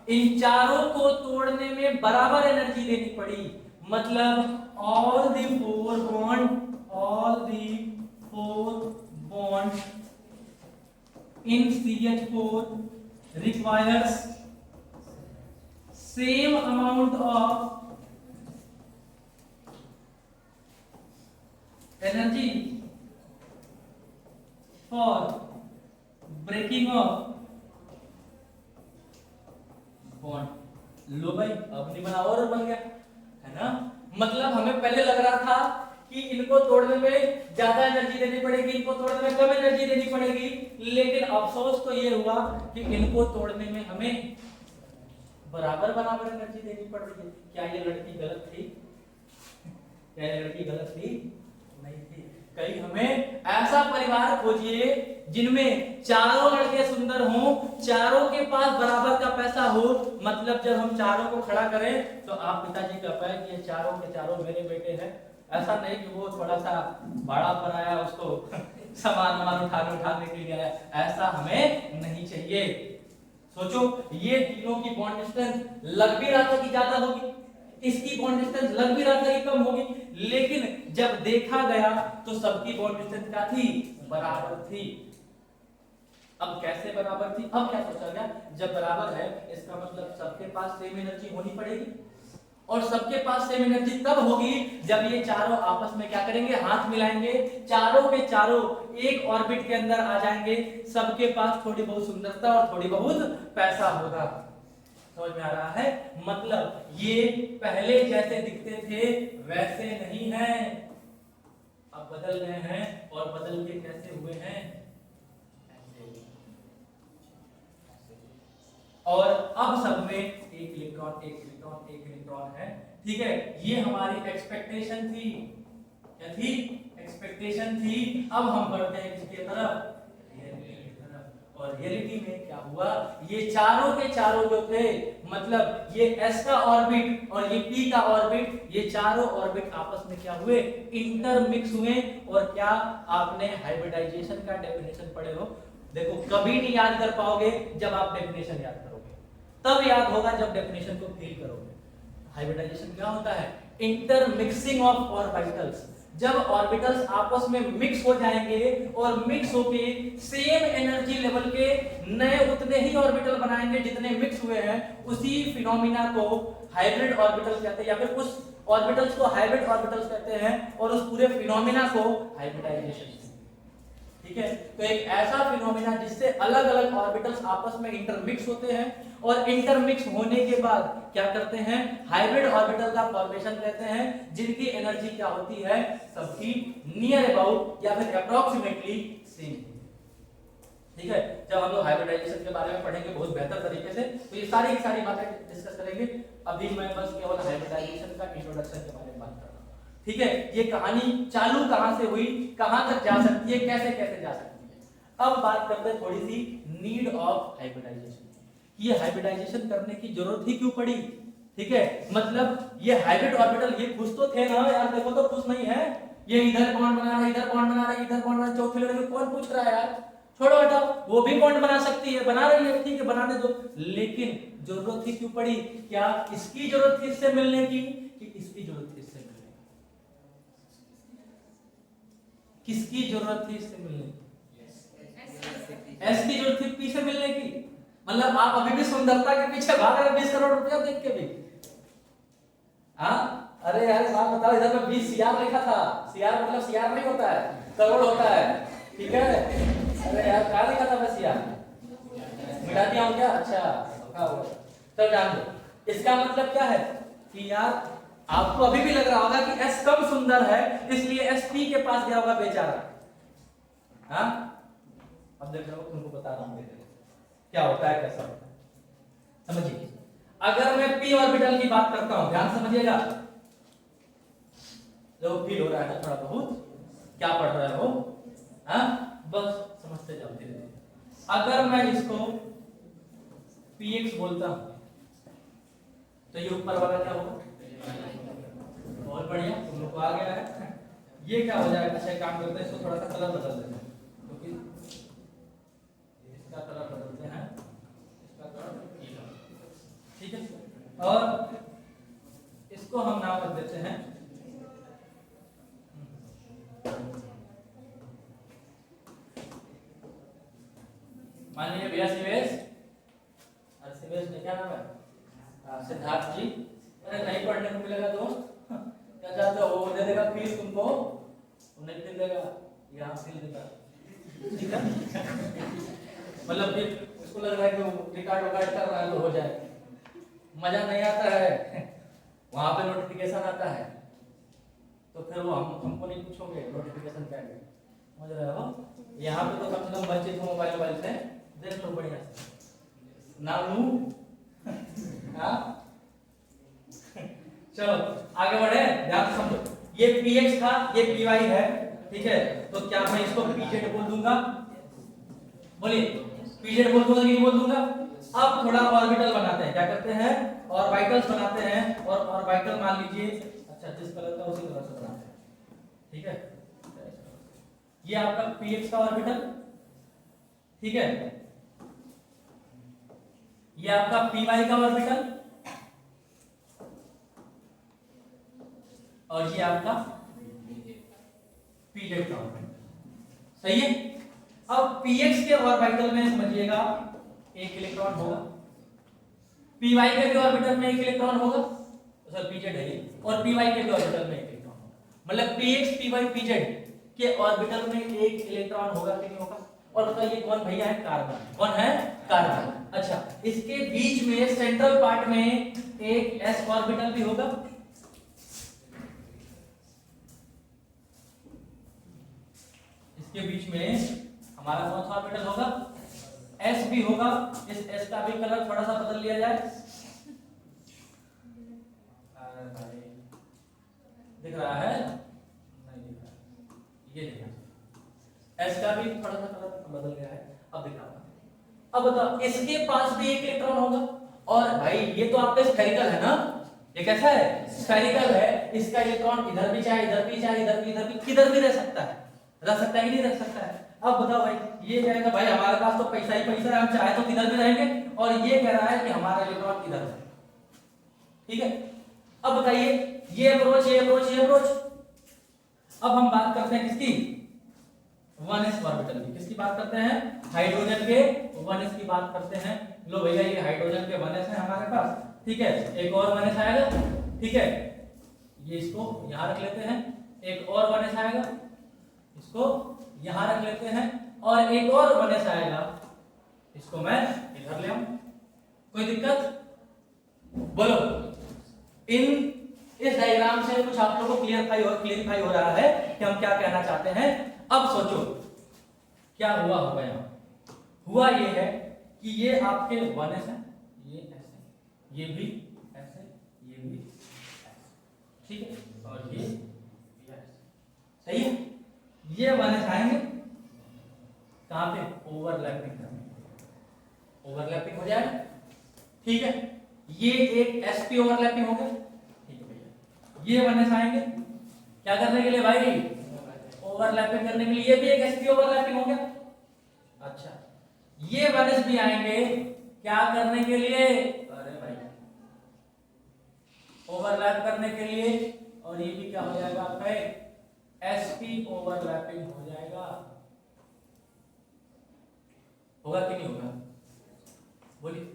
इन चारों को तोड़ने में बराबर एनर्जी देनी पड़ी। मतलब all the four bond in CH4 requires same amount of energy for breaking of bond। लो भाई, अब नहीं बना और बन गया है ना। मतलब हमें पहले लग रहा था कि इनको तोड़ने में ज्यादा एनर्जी देनी पड़ेगी, इनको तोड़ने में कम एनर्जी देनी पड़ेगी, लेकिन अफसोस तो ये हुआ कि इनको तोड़ने में हमें बराबर एनर्जी देनी पड़ रही है। क्या ये लड़की गलत थी? क्या ये लड़की गलत थी? नहीं थी। कहीं हमें ऐसा परिवार खोजिए जिनमें चारों लड़के सुंदर हों, चारों के पास बराबर का पैसा हो। मतलब जब हम चारों को खड़ा करें तो आप पिताजी कह पाए कि ये चारों के चारों मेरे बेटे हैं। ऐसा नहीं कि वो थोड़ा सा बड़ा बनाया उसको सामान उठाने के लिए आया, ऐसा हमें नहीं चाहिए। सोचो, ये तीनों की बॉन्ड स्ट्रेंथ लग भी रहा था कि ज्यादा होगी, इसकी बॉन्ड स्ट्रेंथ लग भी रहा था कि कम होगी, लेकिन जब देखा गया तो सबकी बॉन्ड स्ट्रेंथ क्या थी, बराबर थी। अब कैसे बराबर थी? अब क्या सोचा गया, जब बराबर है इसका मतलब सबके पास सेम एनर्जी होनी पड़ेगी, और सबके पास सेम एनर्जी तब होगी जब ये चारों आपस में क्या करेंगे, हाथ मिलाएंगे, चारों के चारों एक ऑर्बिट के अंदर आ जाएंगे, सबके पास थोड़ी बहुत सुंदरता और थोड़ी बहुत पैसा होगा। समझ में आ रहा है? मतलब ये पहले जैसे दिखते थे वैसे नहीं है, अब बदल गए हैं, और बदल के कैसे हुए हैं, और अब सब में एक इलेक्ट्रॉन है। ठीक है, ये हमारी एक्सपेक्टेशन थी। क्या थी? एक्सपेक्टेशन थी। अब हम बढ़ते हैं किसके तरफ, और रियलिटी में क्या हुआ, ये चारों के चारों जो थे, मतलब ये s का ऑर्बिट और ये p का ऑर्बिट, ये चारों ऑर्बिट आपस में क्या हुए, इंटरमिक्स हुए। और क्या आपने हाइब्रिडाइजेशन का डेफिनेशन पढ़े हो? देखो कभी नहीं याद कर पाओगे जब आप डेफिनेशन याद करोगे, तब याद होगा जब डेफिनेशन को फील करोगे। हाइब्रिडाइजेशन क्या होता है? Intermixing of orbitals. जब ऑर्बिटल्स आपस में मिक्स हो जाएंगे और मिक्स होके सेम एनर्जी लेवल के नए उतने ही ऑर्बिटल बनाएंगे जितने मिक्स हुए हैं, उसी फिनोमिना को हाइब्रिड ऑर्बिटल कहते हैं, या फिर उस ऑर्बिटल्स को हाइब्रिड ऑर्बिटल्स कहते हैं, और उस पूरे फिनोमिना को हाइब्रिडाइजेशन। ठीक है, तो एक ऐसा फिनोमिना जिससे अलग अलग ऑर्बिटल्स आपस में इंटरमिक्स होते हैं, और इंटरमिक्स होने के बाद क्या करते हैं, हाइब्रिड ऑर्बिटल का फॉर्मेशन कहते हैं, जिनकी एनर्जी क्या होती है, सबकी नियर अबाउट या फिर अप्रोक्सीमेटली सेम। ठीक है, जब हम लोग हाइब्रिडाइजेशन के बारे में पढ़ेंगे बहुत बेहतर तरीके से, तो ये सारी की सारी बातें डिस्कस करेंगे। अभी मैं बस केवल हाइब्रिडाइजेशन का इंट्रोडक्शन के बारे में बात कर रहा हूं। ठीक है, ये कहानी चालू कहां से हुई, कहां तक जा सकती है, कैसे कैसे जा सकती है। अब बात करते हैं थोड़ी सी नीड ऑफ हाइब्रिडाइजेशन, ये हाइब्रिडाइजेशन करने की जरूरत ही क्यों पड़ी। ठीक है, मतलब ये हाइब्रिड ऑर्बिटल ये खुश तो थे ना यार, देखो तो खुश नहीं है, ये इधर बॉन्ड बना रहा है, इधर बॉन्ड बना रहा है, इधर बॉन्ड बना रहा है, चौथे लड़के कौन पूछ रहा है यार, छोड़ो हटाओ, वो भी बॉन्ड बना सकती है, बना रही है, ठीक है बनाने दो। लेकिन जरूरत ही क्यों पड़ी, क्या इसकी जरूरत थी इससे मिलने की, कि इसकी जरूरत थी इससे मिलने की? किसकी जरूरत थी इससे मिलने की? एस की जरूरत थी पी से मिलने की। मतलब आप अभी भी सुंदरता के पीछे भाग रहे 20 करोड़ रुपया देख के भी। हाँ, अरे यार बात बताओ, इधर में 20 सीआर लिखा था, सीआर मतलब सीआर नहीं होता है, करोड़ होता है। ठीक है, अरे यार क्या लिखा था बस यार, मिटा दिया हूं क्या? अच्छा तो जान दो। इसका मतलब क्या है कि यार आपको अभी भी लग रहा होगा कि एस कम सुंदर है, इसलिए एस पी के पास गया होगा बेचारा। हाँ, अब देख लो, तुमको बता रहा हूं क्या होता है, कैसा होता है, समझिए। अगर मैं p ऑर्बिटल की बात करता हूं, ध्यान समझिएगा, जो फील हो रहा है थोड़ा बहुत, क्या पढ़ रहे हो, हाँ बस समझते जाओ धीरे धीरे। अगर मैं इसको px बोलता हूं तो ये ऊपर वाला क्या होगा, बहुत बढ़िया, तुम लोग को आ गया है। ये क्या हो जाएगा, अच्छा काम करते हैं, इसको थोड़ा सा कलर बदल देते हैं, क्योंकि इसका कलर बदलते हैं, इसका कलर नीला, ठीक है, और इसको हम नाम रख देते हैं मान लीजिए भैया शिवेश, शिवेश ने क्या नाम है, सिद्धार्थ जी। अरे नहीं पढ़ने को मिलेगा दोस्त, क्या चाहते हो, वो दे देगा फीस तुमको, नहीं फिर देगा, यहाँ फिर देगा, ठीक है। मतलब फिर उसको लग रहा है कि रिकॉर्ड वकार्ड कर रहा है तो हो जाए, मजा नहीं आता है, वहां पे नोटिफिकेशन आता है, तो फिर वो हमको नहीं पूछोगे नोटिफिकेशन क्या है, समझ रहे हो। यहाँ पे तो कम से कम बच्चे को मोबाइल से देख लो बढ़िया से, ना लू। हाँ चलो आगे बढ़े, ध्यान से समझो, ये px था, ये py है, ठीक है, तो क्या मैं इसको pz बोल दूंगा, बोलिए pz बोल दूंगा कि नहीं बोल दूंगा। अब थोड़ा ऑर्बिटल बनाते हैं, क्या करते हैं, ऑर्बिटल्स बनाते हैं, और ऑर्बिटल मान लीजिए, अच्छा जिस कलर का उसी कलर से बनाते हैं, ठीक है। ये आपका px का ऑर्बिटल, ठीक है, ये आपका py का ऑर्बिटल, और ये आपका pz का ऑर्बिटल, सही है। अब px के ऑर्बिटल में समझिएगा एक इलेक्ट्रॉन होगा, py के भी ऑर्बिटल में एक इलेक्ट्रॉन होगा, सर pz है ये, और py के भी ऑर्बिटल में एक इलेक्ट्रॉन होगा, मतलब px py pz के ऑर्बिटल में एक इलेक्ट्रॉन होगा कि नहीं होगा। और बताइए कौन भैया है, कार्बन, कौन है, कार्बन। अच्छा, इसके बीच में सेंट्रल पार्ट में एक s ऑर्बिटल भी होगा, इसके बीच में हमारा कौन सा ऑर्बिटल होगा, s भी होगा। इस s का भी कलर थोड़ा सा बदल लिया जाए, दिख रहा है, नहीं दिख रहा, ये देखिए s का भी थोड़ा सा कलर बदल गया है, अब दिखा अब बताओ इसके पास भी एक इलेक्ट्रॉन होगा, और भाई ये तो आपका स्फेरिकल है ना, ये कैसा है, स्फेरिकल है, इसका इलेक्ट्रॉन इधर भी चाहे इधर भी चाहे इधर भी किधर भी रह सकता है, कि नहीं रह सकता है। अब बताओ भाई ये कहेगा भाई हमारे पास तो पैसा ही पैसा है, हम चाहे तो किधर भी रहेंगे, और ये कह रहा है कि हमारा इलेक्ट्रॉन इधर है, ठीक है। अब बताइए ये अप्रोच ये अप्रोच ये अप्रोच। अब हम बात करते हैं किसकी, 1s ऑर्बिटल की। किसकी बात करते हैं, हाइड्रोजन के 1s की बात करते हैं। लो भैया ये हाइड्रोजन के 1s है हमारे पास, ठीक है। एक और 1s आएगा, ठीक है, ये इसको यहां रख लेते हैं। एक और 1s आएगा, इसको यहां रख लेते हैं, और एक और 1s आएगा, इसको मैं इधर ले आऊं। कोई दिक्कत, बोलो। इन इस डायग्राम से कुछ आप लोगों को क्लियरिफाई हो रहा है कि हम क्या कहना चाहते हैं। अब सोचो क्या हुआ होगा, यहां हुआ ये है कि ये आपके 1s है, ये ऐसे, ये भी ऐसे, ये भी ऐसे, ठीक है, और ये ऐसे, सही है। ये 1s आएंगे कहां पे, ओवरलैपिंग करने, ओवरलैपिंग हो जाएगा, ठीक है। ये एक sp ओवरलैपिंग हो गया, ठीक है भैया। ये 1s आएंगे क्या करने के लिए भाई, ओवरलैपिंग करने के लिए, ये भी एक sp ओवरलैपिंग हो गया। अच्छा ये 1s भी आएंगे क्या करने के लिए, अरे भाई ओवरलैप करने के लिए, और ये भी क्या हो जाएगा आपका sp ओवरलैपिंग हो जाएगा। होगा कि नहीं होगा, बोलिए।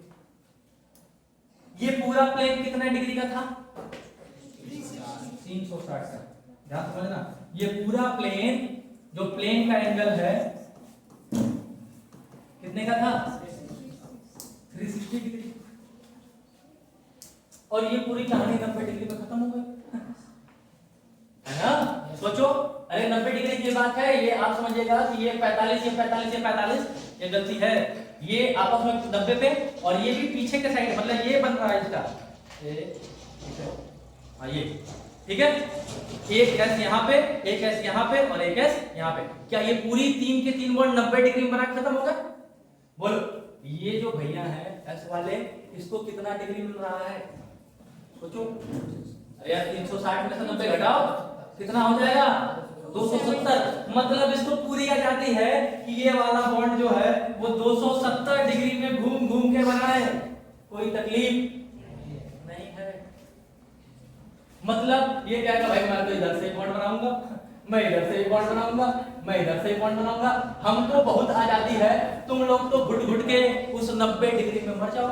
ये पूरा प्लेन कितने डिग्री का था, 360 का, ध्यान समझना। ये पूरा प्लेन, जो प्लेन का एंगल है कितने का था, 360 डिग्री, और ये पूरी कहानी 90 डिग्री में खत्म हो गई, है ना। सोचो, अरे 90 डिग्री की बात है, ये आप समझिएगा कि ये 45 ये 45 ये 45, ये गलती है, ये आपस में 90 पे, और ये भी पीछे के साइड, मतलब ये बन रहा है इसका, ये ठीक है। एक एस यहाँ पे, एक एस यहाँ पे, और एक एस यहाँ पे, क्या ये पूरी 3 के 3 बॉन्ड 90 डिग्री में बना खत्म होगा, बोलो। ये जो भैया है एस वाले, इसको कितना डिग्री मिल रहा है, सोचो। अरे यार 360 में से 90 घटाओ, कितना हो जाएगा, 270। मतलब इसको पूरी आजादी है कि ये वाला बॉन्ड जो है वो 270 डिग्री में घूम घूम के बना है, कोई तकलीफ नहीं है। मतलब ये कहेगा भाई मैं तो इधर से बॉन्ड बनाऊंगा, मैं इधर से बॉन्ड बनाऊंगा, मैं इधर से बॉन्ड बनाऊंगा, हमको बहुत आजादी है, तुम लोग तो घुट घुट के उस 90 डिग्री में मर जाओ,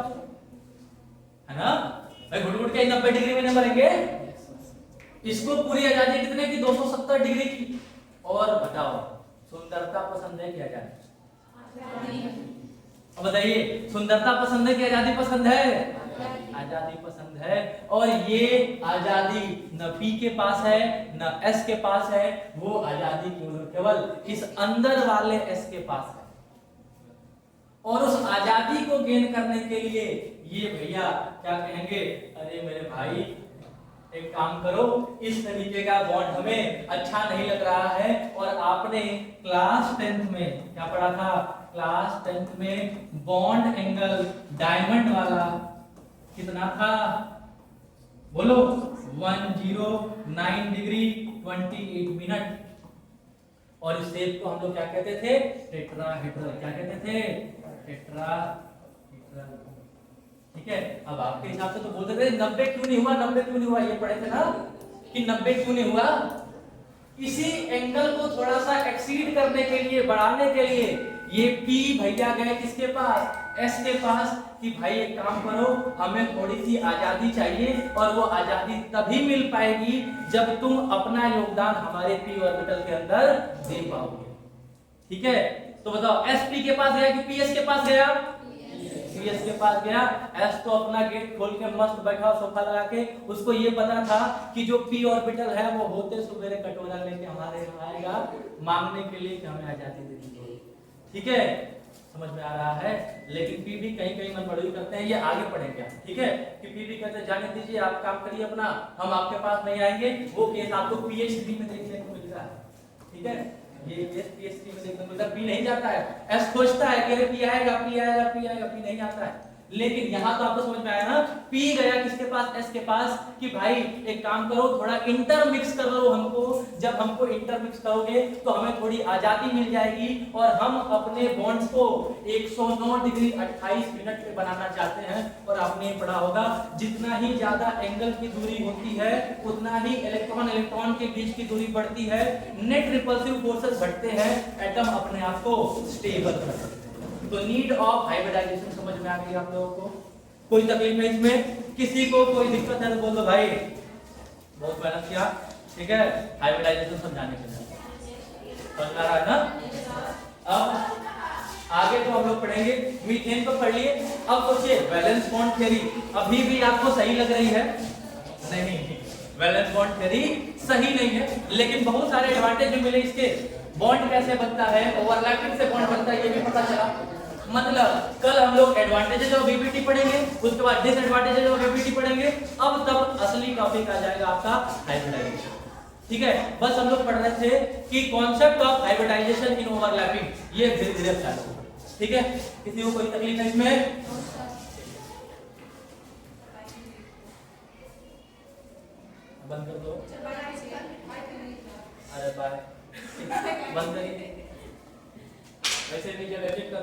है ना भाई, घुट घुट के 90 डिग्री में नहीं मरेंगे। इसको पूरी आजादी कितने की, 270 डिग्री की। और बताओ सुंदरता पसंद है कि आजादी, अब बताइए सुंदरता पसंद है कि आजादी पसंद है, आजादी पसंद है। और ये आजादी न पी के पास है न एस के पास है, वो आजादी केवल इस अंदर वाले एस के पास है। और उस आजादी को गेन करने के लिए ये भैया क्या कहेंगे, अरे मेरे भाई एक काम करो, इस तरीके का बॉन्ड हमें अच्छा नहीं लग रहा है। और आपने क्लास 10th में क्या पढ़ा था, क्लास 10th में बॉन्ड एंगल डायमंड वाला कितना था, बोलो 109 डिग्री 28 मिनट। और इस शेप को हम लोग क्या कहते थे, टेट्राहेड्रल, क्या कहते थे, टेट्राहेड्रल, ठीक है। अब आपके हिसाब से तो बोलते थे 90 क्यों नहीं हुआ, 90 क्यों नहीं हुआ, ये पढ़े थे ना कि 90 क्यों नहीं हुआ। इसी एंगल को थोड़ा सा एक्सीड करने के लिए, बढ़ाने के लिए ये P भैया गए किसके पास, S के पास, कि भाई एक काम करो, हमें थोड़ी सी आजादी चाहिए, और वो आजादी तभी मिल पाएगी जब तुम अपना योगदान हमारे p ऑर्बिटल के अंदर दे पाओगे, ठीक है। तो बताओ SP के पास गया कि PS के पास गया, PS के पास गया। S तो अपना गेट खोल के मस्त बैठा सोफा लगा के, उसको ये पता था कि जो p ऑर्बिटल है वो होते सुबेरे कटोरा लेके हमारे यहाँ आएगा मांगने के लिए कि हमें आजादी दे दीजिए, ठीक है, समझ में आ रहा है। लेकिन P भी कहीं कहीं मनबड़ोई करते हैं, ये आगे पढ़ेंगे, ठीक है, कि P भी कहते हैं जाने दीजिए, आप काम करिए अपना, हम आपके पास नहीं आएंगे। वो केस आपको PhD में देखने को मिल रहा है, ठीक है। ये एस पी एस टी में देखने को मिलता है, पी नहीं जाता है। एस खोजता है कि अरे पी आएगा पी आएगा पी आएगा, पी नहीं आता है। लेकिन यहाँ तो आपको समझ में आया ना, पी गया किसके पास, एस के पास, कि भाई एक काम करो थोड़ा इंटर मिक्स कर लो हमको। जब हमको इंटर मिक्स करोगे तो हमें थोड़ी आजादी मिल जाएगी और हम अपने बॉन्ड्स को 109 डिग्री 28 मिनट पे बनाना चाहते हैं। और आपने पढ़ा होगा जितना ही ज्यादा एंगल की दूरी होती है उतना ही इलेक्ट्रॉन इलेक्ट्रॉन के बीच की दूरी बढ़ती है, नेट रिपल्सिव फोर्सेस घटते हैं, एटम अपने आप को स्टेबल कर सकते हैं। तो नीड ऑफ हाइब्रिडाइजेशन समझ में आ गई आप लोगों को? कोई तकलीफ है इसमें? किसी को कोई दिक्कत है तो बोल दो भाई, बहुत मेहनत किया, ठीक है, हाइब्रिडाइजेशन समझाने के लिए। समझ में आ रहा है ना? अब आगे तो हम लोग पढ़ेंगे, मीथेन को पढ़ लिए। अब सोचिए वैलेंस बॉन्ड थ्योरी अभी भी आपको सही लग रही है? नहीं, वैलेंस बॉन्ड थ्योरी सही नहीं है, लेकिन बहुत सारे एडवांटेज मिले इसके। बॉन्ड कैसे बनता है, ओवरलैपिंग से बॉन्ड बनता है, ये भी पता चला। मतलब कल हम लोग एडवांटेजेस ऑफ बीबीटी पढ़ेंगे, उसके बाद डिसएडवांटेजेस ऑफ बीबीटी पढ़ेंगे, अब तब असली टॉपिक आ जाएगा आपका हाइब्रिडाइजेशन। ठीक है, बस हम लोग पढ़ रहे थे कि concept of hybridization in overlapping, ये धीरे धीरे स्टार्ट होगा। ठीक है, किसी को कोई तकलीफ है इसमें? बंद कर दो, अरे बाय, बंद करिए, वैसे भी जब एडिट कर